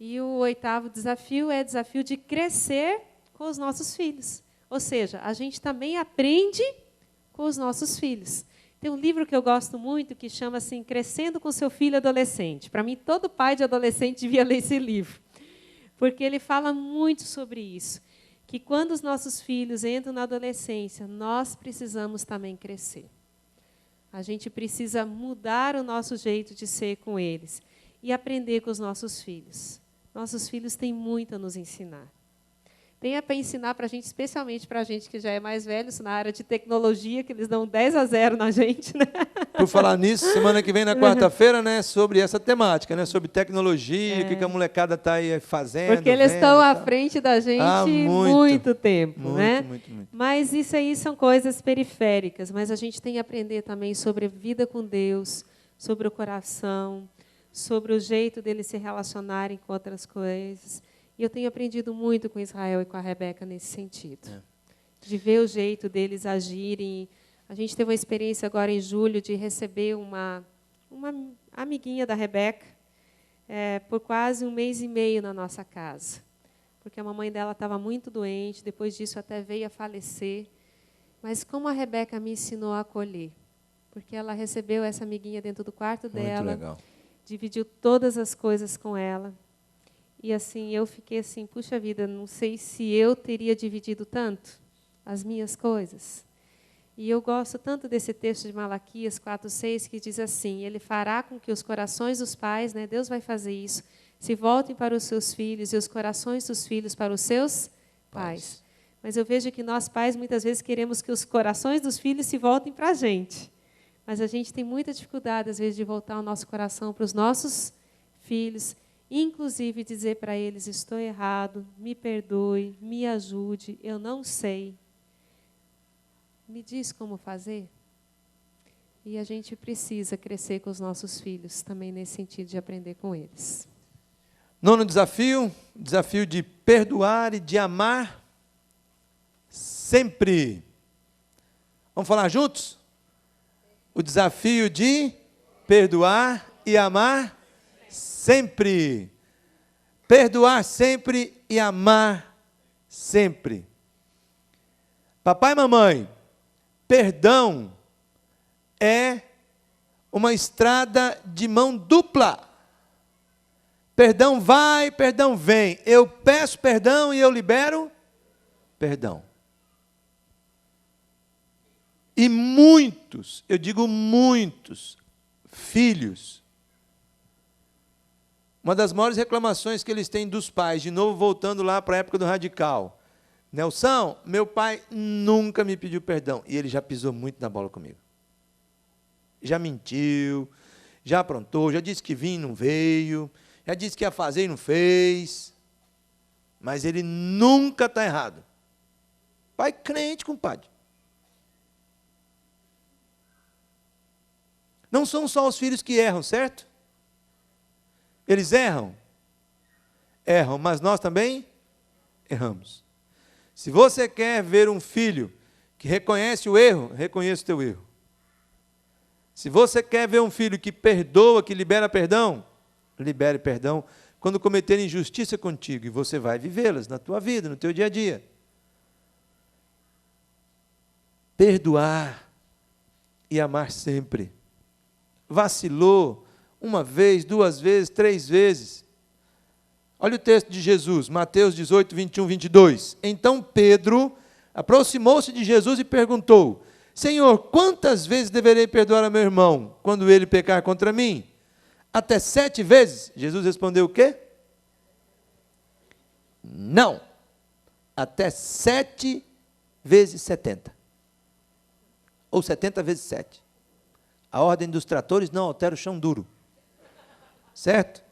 E o 8º desafio é o desafio de crescer com os nossos filhos. Ou seja, a gente também aprende com os nossos filhos. Tem um livro que eu gosto muito que chama assim, Crescendo com seu filho adolescente. Para mim, todo pai de adolescente devia ler esse livro, porque ele fala muito sobre isso, que quando os nossos filhos entram na adolescência, nós precisamos também crescer. A gente precisa mudar o nosso jeito de ser com eles e aprender com os nossos filhos. Nossos filhos têm muito a nos ensinar. Tem para ensinar para a gente, especialmente para a gente que já é mais velho, isso na área de tecnologia, que eles dão 10-0 na gente. Né? Por falar nisso, semana que vem, na quarta-feira, né, sobre essa temática, né, sobre tecnologia, o que a molecada está aí fazendo. Porque eles estão à frente da gente há muito tempo. Muito, né? muito. Mas isso aí são coisas periféricas, mas a gente tem que aprender também sobre a vida com Deus, sobre o coração, sobre o jeito deles se relacionarem com outras coisas. E eu tenho aprendido muito com Israel e com a Rebeca nesse sentido. De ver o jeito deles agirem. A gente teve uma experiência agora em julho de receber uma amiguinha da Rebeca por quase 1 mês e meio na nossa casa. Porque a mamãe dela estava muito doente, depois disso até veio a falecer. Mas como a Rebeca me ensinou a acolher. Porque ela recebeu essa amiguinha dentro do quarto dela. Muito legal. Dividiu todas as coisas com ela. E assim, eu fiquei assim, puxa vida, não sei se eu teria dividido tanto as minhas coisas. E eu gosto tanto desse texto de Malaquias 4:6, que diz assim, ele fará com que os corações dos pais, né, Deus vai fazer isso, se voltem para os seus filhos e os corações dos filhos para os seus pais. Mas eu vejo que nós pais, muitas vezes, queremos que os corações dos filhos se voltem para a gente. Mas a gente tem muita dificuldade, às vezes, de voltar o nosso coração para os nossos filhos, inclusive dizer para eles, estou errado, me perdoe, me ajude, eu não sei. Me diz como fazer? E a gente precisa crescer com os nossos filhos, também nesse sentido de aprender com eles. 9º desafio, desafio de perdoar e de amar sempre. Vamos falar juntos? O desafio de perdoar e amar sempre. Perdoar sempre e amar sempre. Papai e mamãe, perdão é uma estrada de mão dupla. Perdão vai, perdão vem. Eu peço perdão e eu libero perdão. E muitos, eu digo muitos, filhos, uma das maiores reclamações que eles têm dos pais, de novo voltando lá para a época do radical, Nelson, meu pai nunca me pediu perdão, e ele já pisou muito na bola comigo. Já mentiu, já aprontou, já disse que vinha e não veio, já disse que ia fazer e não fez, mas ele nunca está errado. Pai crente, compadre. Não são só os filhos que erram, certo? Eles erram? Erram, mas nós também erramos. Se você quer ver um filho que reconhece o erro, reconheça o teu erro. Se você quer ver um filho que perdoa, que libera perdão, libere perdão quando cometer injustiça contigo, e você vai vivê-las na tua vida, no teu dia a dia. Perdoar e amar sempre. Vacilou uma vez, 2 vezes, 3 vezes. Olha o texto de Jesus, Mateus 18, 21, 22. Então Pedro aproximou-se de Jesus e perguntou: Senhor, quantas vezes deverei perdoar a meu irmão quando ele pecar contra mim? Até 7 vezes? Jesus respondeu o quê? Não. Até 7 vezes 70. Ou 70 vezes 7. A ordem dos tratores não altera o chão duro. Certo?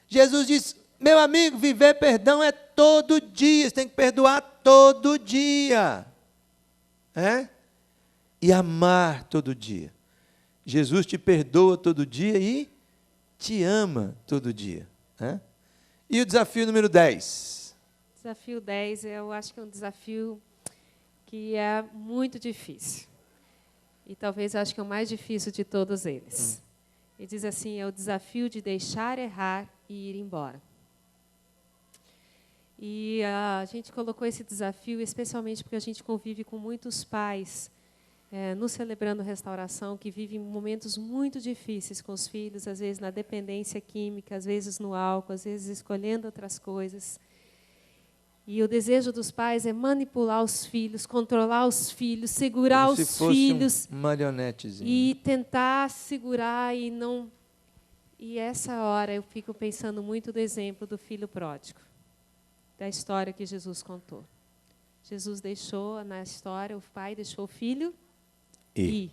Jesus disse: meu amigo, viver perdão é todo dia. Você tem que perdoar todo dia. E amar todo dia. Jesus te perdoa todo dia e te ama todo dia. E o desafio número 10? Desafio 10, eu acho que é um desafio que é muito difícil. E talvez acho que é o mais difícil de todos eles. Ele diz assim, é o desafio de deixar errar e ir embora. E a gente colocou esse desafio especialmente porque a gente convive com muitos pais no Celebrando Restauração, que vivem momentos muito difíceis com os filhos, às vezes na dependência química, às vezes no álcool, às vezes escolhendo outras coisas. E o desejo dos pais é manipular os filhos, controlar os filhos, segurar como os filhos. Um marionetezinho. E tentar segurar e não... E essa hora eu fico pensando muito do exemplo do filho pródigo, da história que Jesus contou. Jesus deixou, na história, o pai deixou o filho ir,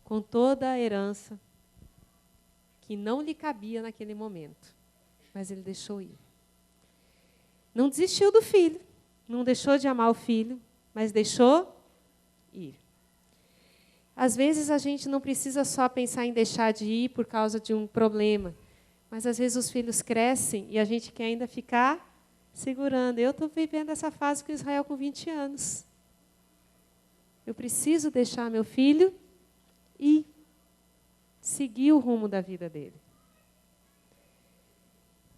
com toda a herança que não lhe cabia naquele momento, mas ele deixou ir. Não desistiu do filho, não deixou de amar o filho, mas deixou ir. Às vezes a gente não precisa só pensar em deixar de ir por causa de um problema, mas às vezes os filhos crescem e a gente quer ainda ficar segurando. Eu estou vivendo essa fase com Israel com 20 anos. Eu preciso deixar meu filho e seguir o rumo da vida dele.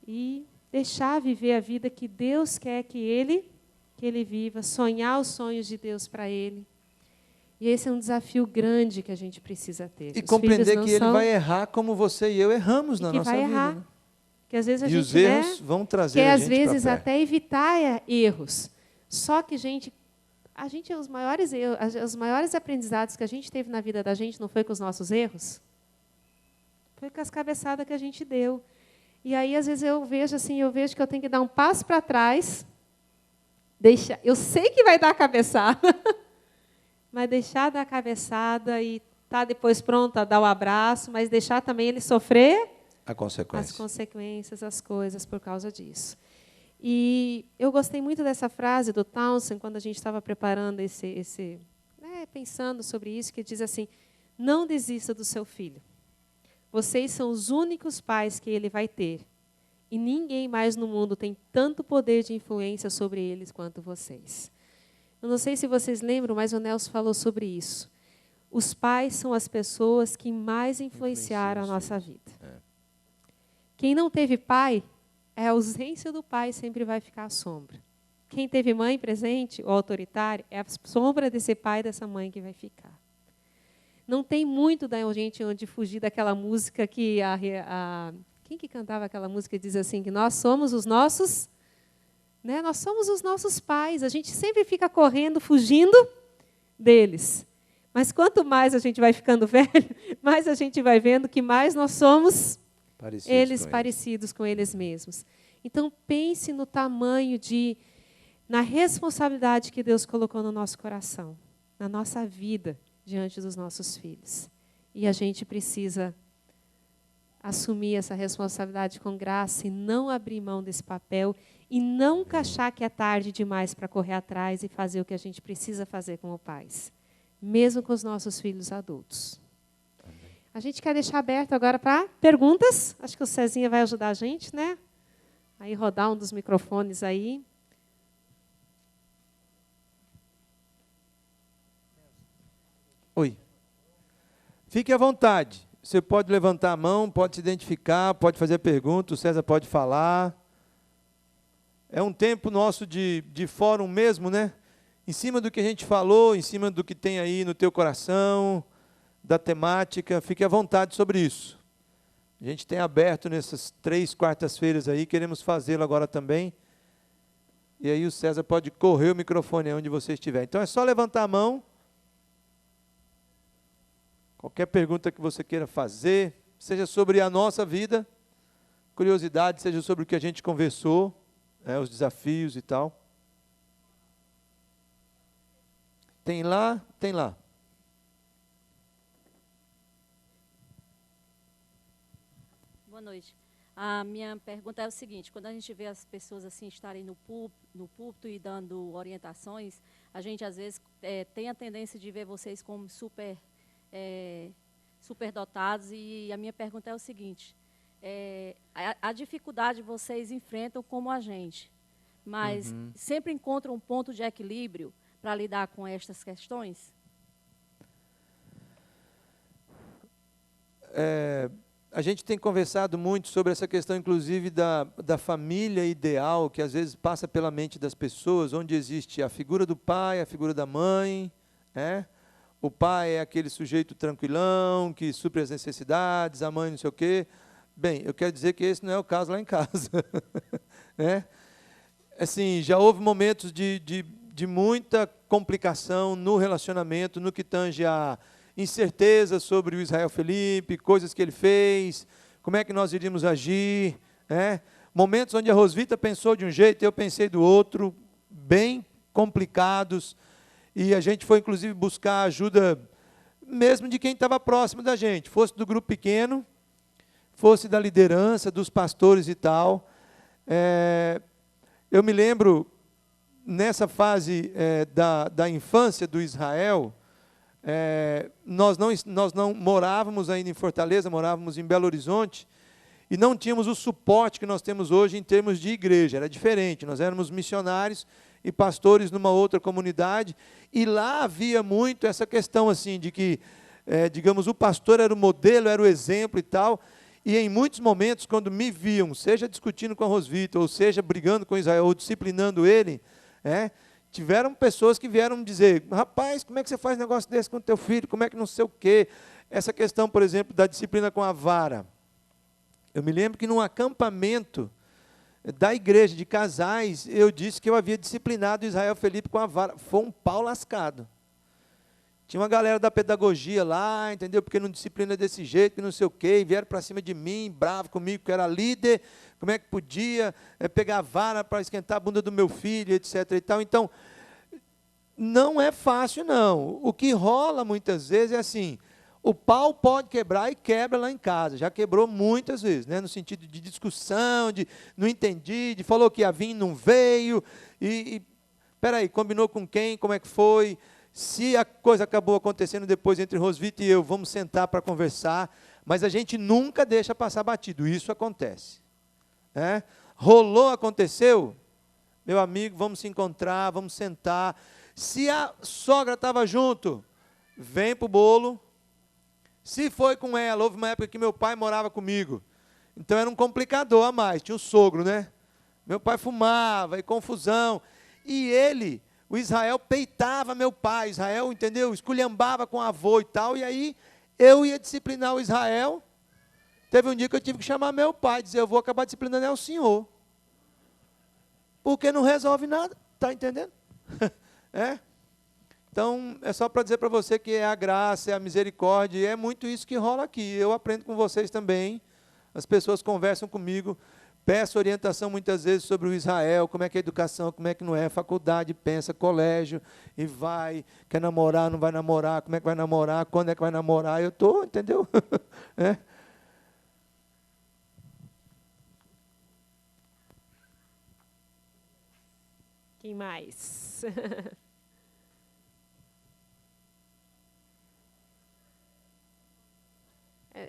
E deixar viver a vida que Deus quer que ele viva, sonhar os sonhos de Deus para ele. E esse é um desafio grande que a gente precisa ter. E compreender que ele vai errar como você e eu erramos na nossa vida. Errar. Né? Que às vezes a e gente, os erros vão trazer quer, a às gente vezes, até evitar erros. Só que, os maiores aprendizados que a gente teve na vida da gente não foi com os nossos erros? Foi com as cabeçadas que a gente deu. E aí, às vezes, eu vejo que eu tenho que dar um passo para trás, eu sei que vai dar cabeçada, mas deixar dar cabeçada e estar depois pronto a dar o abraço, mas deixar também ele sofrer as consequências, as coisas por causa disso. E eu gostei muito dessa frase do Townsend, quando a gente estava preparando pensando sobre isso, que diz assim, não desista do seu filho. Vocês são os únicos pais que ele vai ter. E ninguém mais no mundo tem tanto poder de influência sobre eles quanto vocês. Eu não sei se vocês lembram, mas o Nelson falou sobre isso. Os pais são as pessoas que mais influenciaram a nossa vida. Quem não teve pai, a ausência do pai sempre vai ficar à sombra. Quem teve mãe presente, ou autoritária, é a sombra desse pai e dessa mãe que vai ficar. Não tem muito da gente onde fugir daquela música que quem que cantava aquela música que diz assim que nós somos os nossos, nós somos os nossos pais. A gente sempre fica correndo, fugindo deles. Mas quanto mais a gente vai ficando velho, mais a gente vai vendo que mais nós somos parecidos com eles mesmos. Então pense no tamanho na responsabilidade que Deus colocou no nosso coração, na nossa vida, diante dos nossos filhos. E a gente precisa assumir essa responsabilidade com graça e não abrir mão desse papel e não achar que é tarde demais para correr atrás e fazer o que a gente precisa fazer como pais, mesmo com os nossos filhos adultos. Amém. A gente quer deixar aberto agora para perguntas. Acho que o Cezinha vai ajudar a gente, né? Aí rodar um dos microfones aí. Fique à vontade. Você pode levantar a mão, pode se identificar, pode fazer pergunta, o César pode falar. É um tempo nosso de fórum mesmo, né? Em cima do que a gente falou, em cima do que tem aí no teu coração, da temática, fique à vontade sobre isso. A gente tem aberto nessas 3 quartas-feiras aí, queremos fazê-lo agora também. E aí o César pode correr o microfone onde você estiver. Então é só levantar a mão. Qualquer pergunta que você queira fazer, seja sobre a nossa vida, curiosidade, seja sobre o que a gente conversou, os desafios e tal. Tem lá, tem lá. Boa noite. A minha pergunta é o seguinte: quando a gente vê as pessoas assim estarem no púlpito e dando orientações, a gente às vezes tem a tendência de ver vocês como superdotados, e a minha pergunta é o seguinte: a dificuldade vocês enfrentam como a gente, mas sempre encontram um ponto de equilíbrio para lidar com estas questões? A gente tem conversado muito sobre essa questão, inclusive, da família ideal, que às vezes passa pela mente das pessoas, onde existe a figura do pai, a figura da mãe, né? O pai é aquele sujeito tranquilão, que supre as necessidades, a mãe não sei o quê. Bem, eu quero dizer que esse não é o caso lá em casa. Né? Assim, já houve momentos de muita complicação no relacionamento, no que tange a incerteza sobre o Israel Felipe, coisas que ele fez, como é que nós iríamos agir, né? Momentos onde a Rosvita pensou de um jeito e eu pensei do outro, bem complicados, e a gente foi, inclusive, buscar ajuda mesmo de quem estava próximo da gente, fosse do grupo pequeno, fosse da liderança, dos pastores e tal. Eu me lembro, nessa fase da infância do Israel, nós não morávamos ainda em Fortaleza, morávamos em Belo Horizonte, e não tínhamos o suporte que nós temos hoje em termos de igreja, era diferente, nós éramos missionários e pastores numa outra comunidade, e lá havia muito essa questão assim, de que, digamos, o pastor era o modelo, era o exemplo e tal, e em muitos momentos, quando me viam, seja discutindo com a Rosvita, ou seja brigando com Israel, ou disciplinando ele, tiveram pessoas que vieram dizer: rapaz, como é que você faz um negócio desse com o teu filho, como é que não sei o quê. Essa questão, por exemplo, da disciplina com a vara. Eu me lembro que num acampamento da igreja de casais, eu disse que eu havia disciplinado Israel Felipe com a vara. Foi um pau lascado. Tinha uma galera da pedagogia lá, entendeu? Porque não disciplina desse jeito, que não sei o quê, e vieram para cima de mim, bravo comigo, que era líder, como é que podia pegar a vara para esquentar a bunda do meu filho, etc. e tal. Então, não é fácil, não. O que rola muitas vezes é assim: o pau pode quebrar e quebra lá em casa. Já quebrou muitas vezes, né? No sentido de discussão, de não entendi, de falou que ia vir, não veio, peraí, combinou com quem, como é que foi? Se a coisa acabou acontecendo depois entre Rosvita e eu, vamos sentar para conversar, mas a gente nunca deixa passar batido, isso acontece. Rolou, aconteceu, meu amigo, vamos se encontrar, vamos sentar. Se a sogra estava junto, vem para o bolo. Se foi com ela, houve uma época que meu pai morava comigo, então era um complicador a mais, tinha o sogro, né? Meu pai fumava, e confusão, e ele, o Israel, peitava meu pai, Israel, entendeu? Esculhambava com o avô e tal, e aí eu ia disciplinar o Israel. Teve um dia que eu tive que chamar meu pai, dizer: eu vou acabar disciplinando o senhor, porque não resolve nada, está entendendo? Então, é só para dizer para você que é a graça, é a misericórdia, e é muito isso que rola aqui. Eu aprendo com vocês também, as pessoas conversam comigo, peço orientação muitas vezes sobre o Israel, como é que é a educação, como é que não é, faculdade, pensa, colégio, e vai, quer namorar, não vai namorar, como é que vai namorar, quando é que vai namorar, eu estou, entendeu? Quem mais?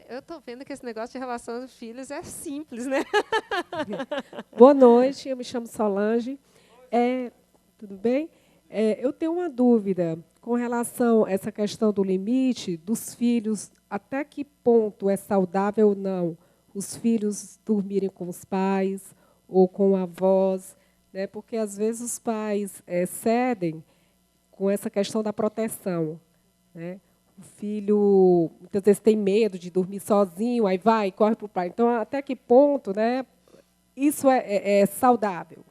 Eu estou vendo que esse negócio de relação de filhos é simples, né? Boa noite, eu me chamo Solange. Tudo bem? Eu tenho uma dúvida. Com relação a essa questão do limite dos filhos, até que ponto é saudável ou não os filhos dormirem com os pais ou com avós, né? Porque, às vezes, os pais cedem com essa questão da proteção, né? O filho, muitas vezes, tem medo de dormir sozinho, aí vai, corre para o pai. Então, até que ponto, né, isso é saudável?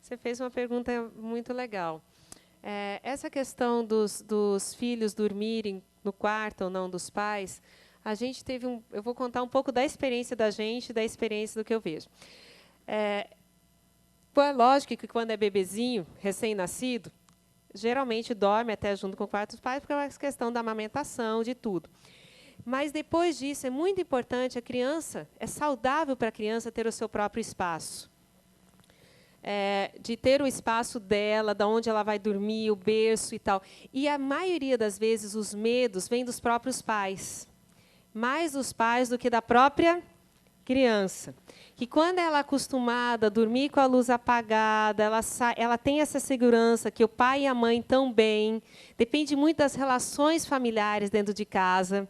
Você fez uma pergunta muito legal. Essa questão dos filhos dormirem no quarto ou não dos pais, a gente teve eu vou contar um pouco da experiência da gente, da experiência do que eu vejo. É lógico que quando é bebezinho, recém-nascido, geralmente dorme até junto com o quarto dos pais, porque é uma questão da amamentação, de tudo. Mas, depois disso, é muito importante, é saudável para a criança ter o seu próprio espaço. De ter o espaço dela, de onde ela vai dormir, o berço e tal. E, a maioria das vezes, os medos vêm dos próprios pais. Mais dos pais do que da própria criança. Que, quando ela é acostumada a dormir com a luz apagada, ela tem essa segurança que o pai e a mãe estão bem. Depende muito das relações familiares dentro de casa.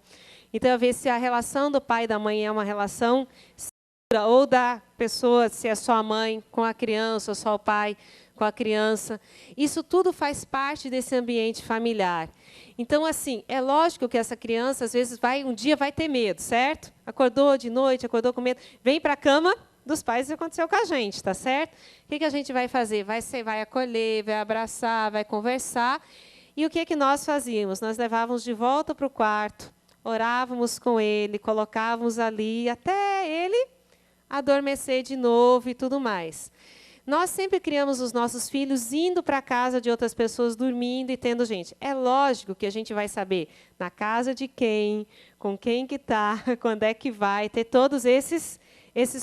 Então, eu vejo se a relação do pai e da mãe é uma relação segura, ou da pessoa, se é só a mãe com a criança, ou só o pai com a criança. Isso tudo faz parte desse ambiente familiar. Então, assim, é lógico que essa criança, às vezes, um dia vai ter medo, certo? Acordou de noite, acordou com medo, vem para a cama dos pais, isso aconteceu com a gente, tá certo? O que a gente vai fazer? Vai acolher, vai abraçar, vai conversar. E o que nós fazíamos? Nós levávamos de volta para o quarto, orávamos com ele, colocávamos ali, até ele adormecer de novo e tudo mais. Nós sempre criamos os nossos filhos indo para a casa de outras pessoas, dormindo e tendo gente. É lógico que a gente vai saber na casa de quem, com quem que está, quando é que vai, ter todos esses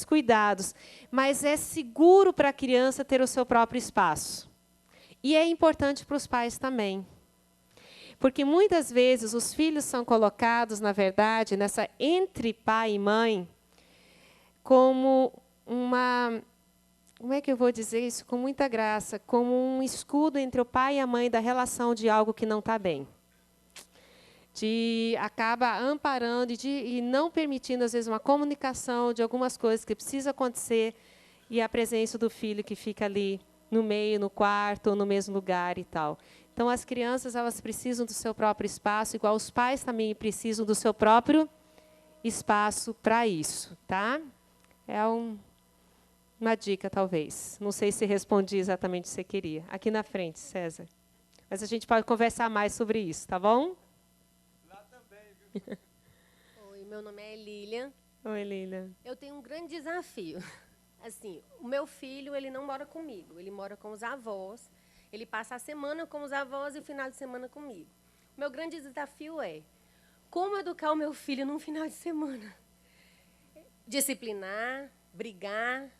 cuidados. Mas é seguro para a criança ter o seu próprio espaço. E é importante para os pais também. Porque, muitas vezes, os filhos são colocados, na verdade, nessa entre pai e mãe, como como é que eu vou dizer isso com muita graça? Como um escudo entre o pai e a mãe da relação de algo que não está bem. Acaba amparando e não permitindo, às vezes, uma comunicação de algumas coisas que precisam acontecer e a presença do filho que fica ali no meio, no quarto, ou no mesmo lugar e tal. Então, as crianças, elas precisam do seu próprio espaço, igual os pais também precisam do seu próprio espaço para isso, tá? É uma dica, talvez. Não sei se respondi exatamente o que você queria. Aqui na frente, César. Mas a gente pode conversar mais sobre isso, tá bom? Lá também, viu? Oi, meu nome é Lilian. Oi, Lilian. Eu tenho um grande desafio. Assim, o meu filho, ele não mora comigo. Ele mora com os avós. Ele passa a semana com os avós e o final de semana comigo. O meu grande desafio é como educar o meu filho num final de semana. Disciplinar, brigar,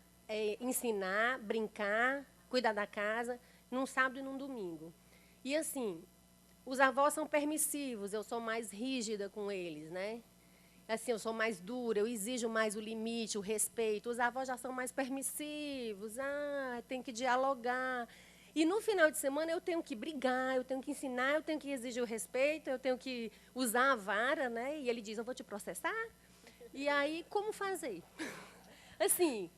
ensinar, brincar, cuidar da casa, num sábado e num domingo. E, assim, os avós são permissivos, eu sou mais rígida com eles, né? Assim, eu sou mais dura, eu exijo mais o limite, o respeito. Os avós já são mais permissivos, tem que dialogar. E, no final de semana, eu tenho que brigar, eu tenho que ensinar, eu tenho que exigir o respeito, eu tenho que usar a vara, né? E ele diz, eu vou te processar? E aí, como fazer? Assim...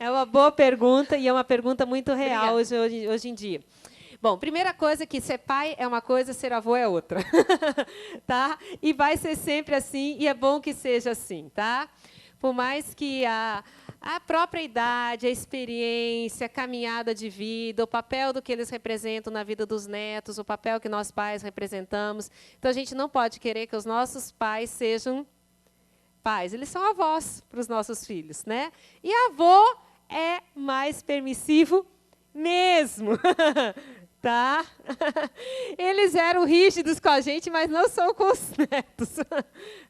É uma boa pergunta e é uma pergunta muito real hoje em dia. Bom, primeira coisa que ser pai é uma coisa, ser avô é outra. Tá? E vai ser sempre assim, e é bom que seja assim. Tá? Por mais que a própria idade, a experiência, a caminhada de vida, o papel do que eles representam na vida dos netos, o papel que nós pais representamos. Então, a gente não pode querer que os nossos pais sejam pais. Eles são avós para os nossos filhos, né? E avô é mais permissivo mesmo. Tá? Eles eram rígidos com a gente, mas não são com os netos.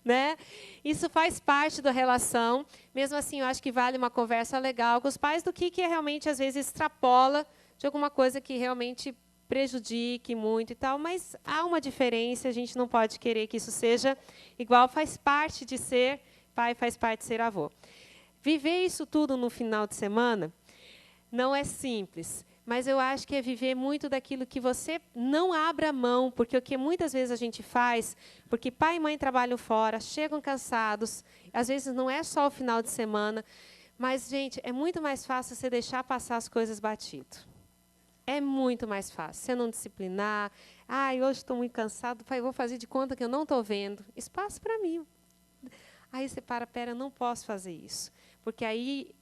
Né? Isso faz parte da relação. Mesmo assim, eu acho que vale uma conversa legal com os pais do que realmente, às vezes, extrapola de alguma coisa que realmente prejudique muito e tal. Mas há uma diferença, a gente não pode querer que isso seja igual. Faz parte de ser pai, faz parte de ser avô. Viver isso tudo no final de semana não é simples. mas eu acho que é viver muito daquilo que você não abra mão, porque o que muitas vezes a gente faz, porque pai e mãe trabalham fora, chegam cansados, às vezes não é só o final de semana, mas, gente, é muito mais fácil você deixar passar as coisas batido. É muito mais fácil. Você não disciplinar. Hoje estou muito cansado, pai, vou fazer de conta que eu não estou vendo. Espaço para mim. Aí você pera, não posso fazer isso. Porque aí,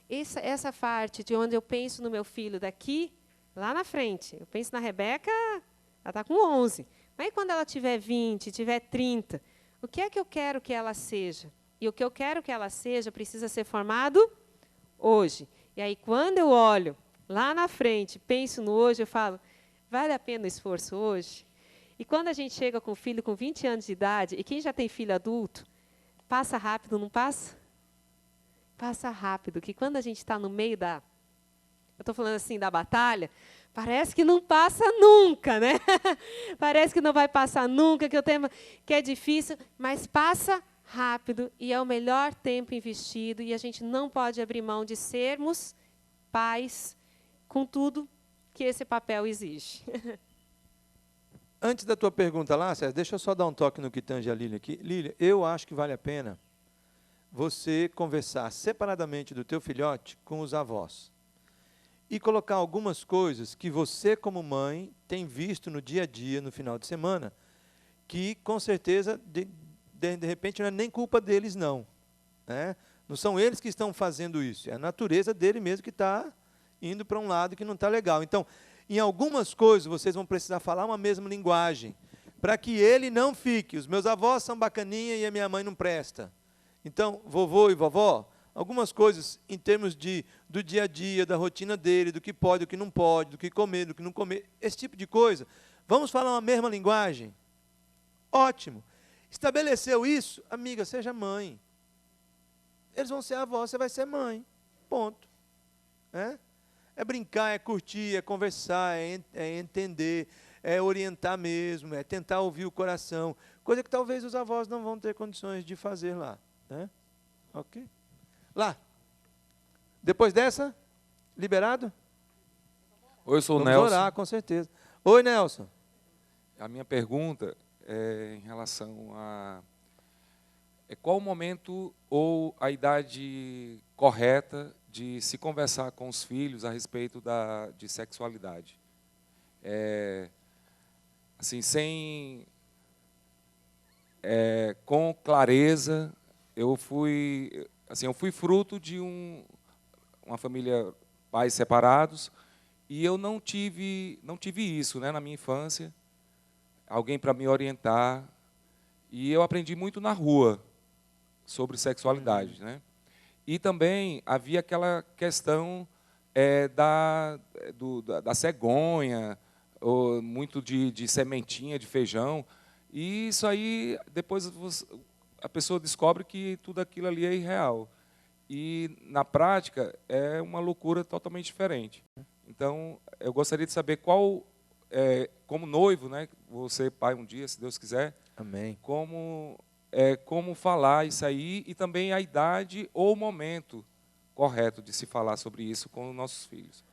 essa parte de onde eu penso no meu filho daqui, lá na frente, eu penso na Rebeca, ela está com 11. Mas quando ela tiver 20, tiver 30, o que é que eu quero que ela seja? E o que eu quero que ela seja precisa ser formado hoje. E aí, quando eu olho lá na frente, penso no hoje, eu falo, vale a pena o esforço hoje? E quando a gente chega com um filho com 20 anos de idade, e quem já tem filho adulto, passa rápido, não passa? Passa rápido, que quando a gente está no meio da... Eu estou falando assim, da batalha, parece que não passa nunca, né? Parece que não vai passar nunca, que o tema que é difícil, mas passa rápido e é o melhor tempo investido e a gente não pode abrir mão de sermos pais com tudo que esse papel exige. Antes da tua pergunta lá, César, deixa eu só dar um toque no que tange a Lília aqui. Lília, eu acho que vale a pena você conversar separadamente do teu filhote com os avós e colocar algumas coisas que você, como mãe, tem visto no dia a dia, no final de semana, que, com certeza, de repente, não é nem culpa deles, não. Né? Não são eles que estão fazendo isso, é a natureza dele mesmo que está indo para um lado que não está legal. Então, em algumas coisas, vocês vão precisar falar uma mesma linguagem, para que ele não fique. Os meus avós são bacaninha e a minha mãe não presta. Então, vovô e vovó, algumas coisas em termos do dia a dia, da rotina dele, do que pode, do que não pode, do que comer, do que não comer, esse tipo de coisa. Vamos falar uma mesma linguagem? Ótimo. Estabeleceu isso? Amiga, seja mãe. Eles vão ser avós, você vai ser mãe. Ponto. É brincar, é curtir, é conversar, é entender, é orientar mesmo, é tentar ouvir o coração. Coisa que talvez os avós não vão ter condições de fazer lá. Né? Ok? Lá. Depois dessa, liberado? Oi, eu sou o Vamos Nelson. orar, com certeza. Oi, Nelson. A minha pergunta é em relação a qual o momento ou a idade correta de se conversar com os filhos a respeito de sexualidade. Assim, com clareza, eu fui fruto de uma família, pais separados, e eu não tive isso, né, na minha infância, alguém para me orientar, e eu aprendi muito na rua sobre sexualidade, né? E também havia aquela questão da cegonha, ou muito de sementinha, de feijão. E isso aí, depois a pessoa descobre que tudo aquilo ali é irreal. E, na prática, é uma loucura totalmente diferente. Então, eu gostaria de saber como noivo, né, vou ser pai um dia, se Deus quiser. Amém. Como falar isso aí e também a idade ou o momento correto de se falar sobre isso com os nossos filhos.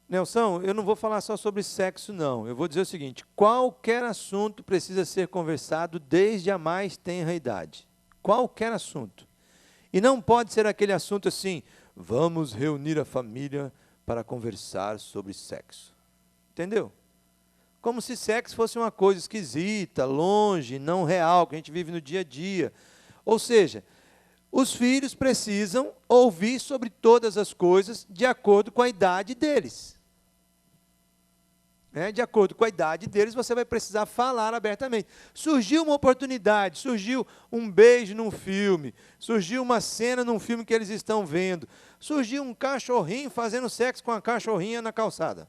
Nelson, eu não vou falar só sobre sexo, não. Eu vou dizer o seguinte, qualquer assunto precisa ser conversado desde a mais tenra idade. Qualquer assunto. E não pode ser aquele assunto assim, vamos reunir a família para conversar sobre sexo. Entendeu? Como se sexo fosse uma coisa esquisita, longe, não real, que a gente vive no dia a dia. Ou seja, os filhos precisam ouvir sobre todas as coisas de acordo com a idade deles. De acordo com a idade deles, você vai precisar falar abertamente. Surgiu uma oportunidade, surgiu um beijo num filme, surgiu uma cena num filme que eles estão vendo, surgiu um cachorrinho fazendo sexo com a cachorrinha na calçada.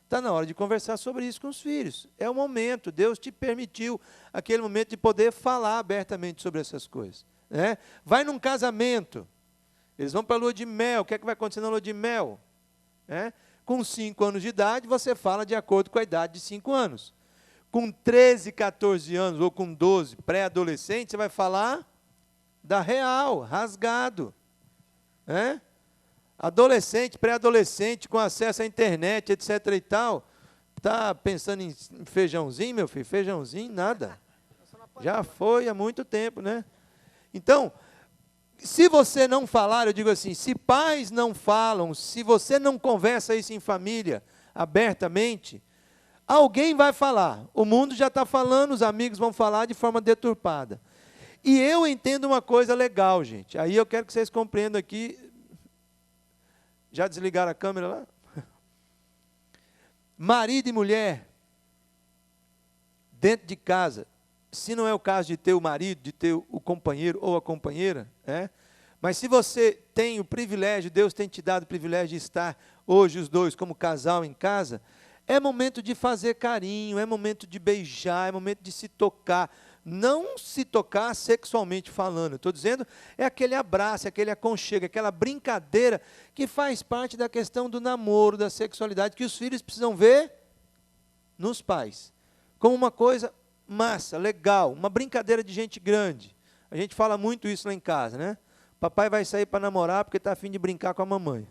Está na hora de conversar sobre isso com os filhos. É o momento, Deus te permitiu aquele momento de poder falar abertamente sobre essas coisas. Vai num casamento, eles vão para a lua de mel, o que é que vai acontecer na lua de mel? Com 5 anos de idade, você fala de acordo com a idade de 5 anos. Com 13, 14 anos, ou com 12, pré-adolescente, você vai falar da real, rasgado. Adolescente, pré-adolescente, com acesso à internet, etc. e tal, está pensando em feijãozinho, meu filho? Feijãozinho, nada. Já foi há muito tempo, né? Então, se você não falar, eu digo assim, se pais não falam, se você não conversa isso em família, abertamente, alguém vai falar. O mundo já está falando, os amigos vão falar de forma deturpada. E eu entendo uma coisa legal, gente. Aí eu quero que vocês compreendam aqui. Já desligaram a câmera lá? Marido e mulher, dentro de casa, se não é o caso de ter o marido, de ter o companheiro ou a companheira, mas se você tem o privilégio, Deus tem te dado o privilégio de estar hoje os dois como casal em casa, é momento de fazer carinho, é momento de beijar, é momento de se tocar. Não se tocar sexualmente falando, estou dizendo, é aquele abraço, aquele aconchego, aquela brincadeira que faz parte da questão do namoro, da sexualidade, que os filhos precisam ver nos pais, como uma coisa massa, legal, uma brincadeira de gente grande. A gente fala muito isso lá em casa, né? Papai vai sair para namorar porque está a fim de brincar com a mamãe.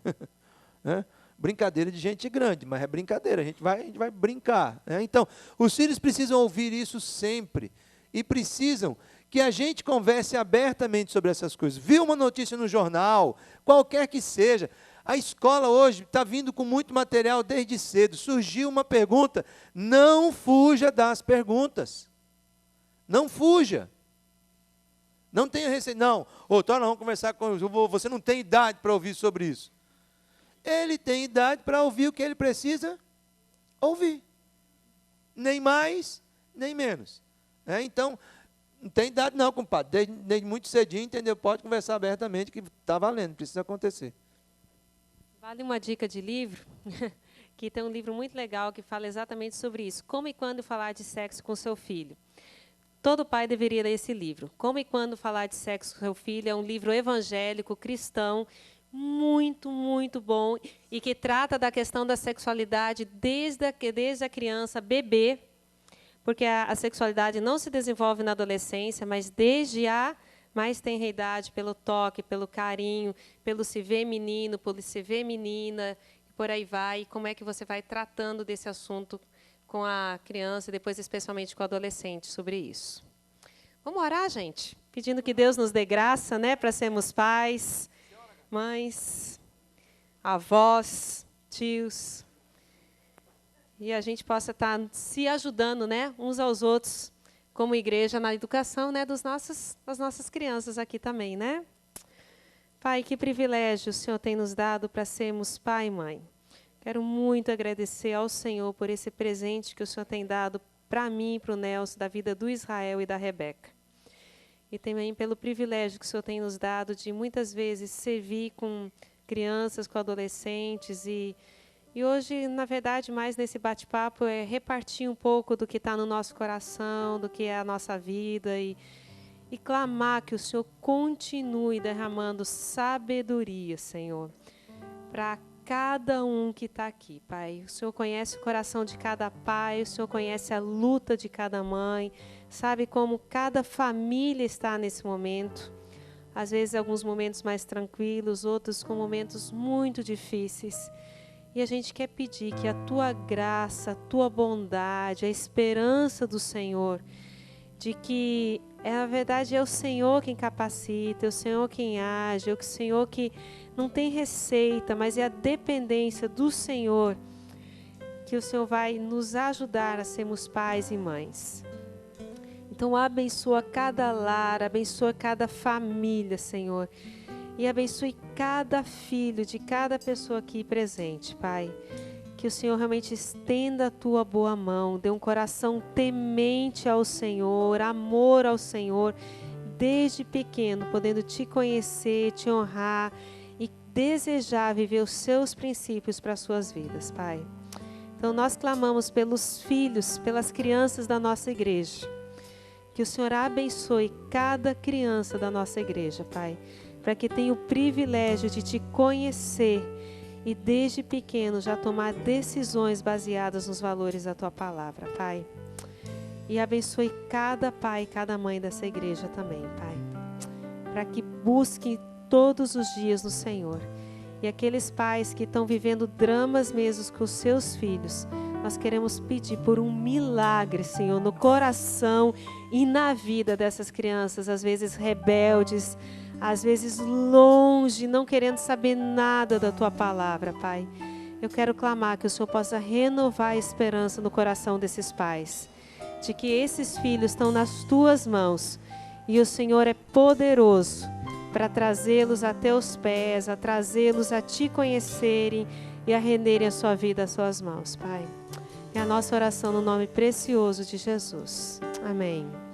Né? Brincadeira de gente grande, mas é brincadeira, a gente vai brincar. Né? Então, os filhos precisam ouvir isso sempre. E precisam que a gente converse abertamente sobre essas coisas. Viu uma notícia no jornal, qualquer que seja, a escola hoje está vindo com muito material desde cedo. Surgiu uma pergunta, não fuja das perguntas. Não fuja. Não tenha receio. Não, vamos conversar com você não tem idade para ouvir sobre isso. Ele tem idade para ouvir o que ele precisa ouvir. Nem mais, nem menos. Então, não tem idade não, compadre. Desde muito cedinho, entendeu? Pode conversar abertamente que está valendo, precisa acontecer. Vale uma dica de livro, que tem um livro muito legal que fala exatamente sobre isso. Como e quando falar de sexo com seu filho. Todo pai deveria ler esse livro. Como e quando falar de sexo com seu filho é um livro evangélico, cristão, muito, muito bom, e que trata da questão da sexualidade desde a criança, bebê, porque a sexualidade não se desenvolve na adolescência, mas desde a mais tenra idade, pelo toque, pelo carinho, pelo se ver menino, pelo se ver menina, e por aí vai, e como é que você vai tratando desse assunto com a criança, e depois especialmente com o adolescente, sobre isso. Vamos orar, gente? Pedindo que Deus nos dê graça, né, para sermos pais, mães, avós, tios, e a gente possa estar se ajudando, né, uns aos outros, como igreja, na educação, né, das nossas crianças aqui também, né? Pai, que privilégio o Senhor tem nos dado para sermos pai e mãe. Quero muito agradecer ao Senhor por esse presente que o Senhor tem dado para mim e para o Nelson, da vida do Israel e da Rebeca. E também pelo privilégio que o Senhor tem nos dado de, muitas vezes, servir com crianças, com adolescentes. E hoje, na verdade, mais nesse bate-papo, é repartir um pouco do que está no nosso coração, do que é a nossa vida, e clamar que o Senhor continue derramando sabedoria, Senhor, para cada um que está aqui, Pai. O Senhor conhece o coração de cada pai, o Senhor conhece a luta de cada mãe, sabe como cada família está nesse momento. Às vezes, alguns momentos mais tranquilos, outros com momentos muito difíceis. E a gente quer pedir que a Tua graça, a Tua bondade, a esperança do Senhor, de que, na verdade, é o Senhor quem capacita, é o Senhor quem age, é o Senhor que não tem receita, mas é a dependência do Senhor, que o Senhor vai nos ajudar a sermos pais e mães. Então, abençoa cada lar, abençoa cada família, Senhor, e abençoe cada filho de cada pessoa aqui presente, Pai. Que o Senhor realmente estenda a Tua boa mão, dê um coração temente ao Senhor, amor ao Senhor, desde pequeno, podendo Te conhecer, Te honrar e desejar viver os Seus princípios para as suas vidas, Pai. Então, nós clamamos pelos filhos, pelas crianças da nossa igreja. Que o Senhor abençoe cada criança da nossa igreja, Pai, para que tenha o privilégio de Te conhecer e desde pequeno já tomar decisões baseadas nos valores da Tua palavra, Pai. E abençoe cada pai e cada mãe dessa igreja também, Pai. Para que busquem todos os dias no Senhor E aqueles pais que estão vivendo dramas mesmo com os seus filhos, nós queremos pedir por um milagre, Senhor, no coração e na vida dessas crianças, às vezes rebeldes, às vezes longe, não querendo saber nada da Tua palavra, Pai. Eu quero clamar que o Senhor possa renovar a esperança no coração desses pais, de que esses filhos estão nas Tuas mãos e o Senhor é poderoso para trazê-los a Teus pés, a trazê-los a Te conhecerem e a renderem a sua vida às Suas mãos, Pai. É a nossa oração no nome precioso de Jesus. Amém.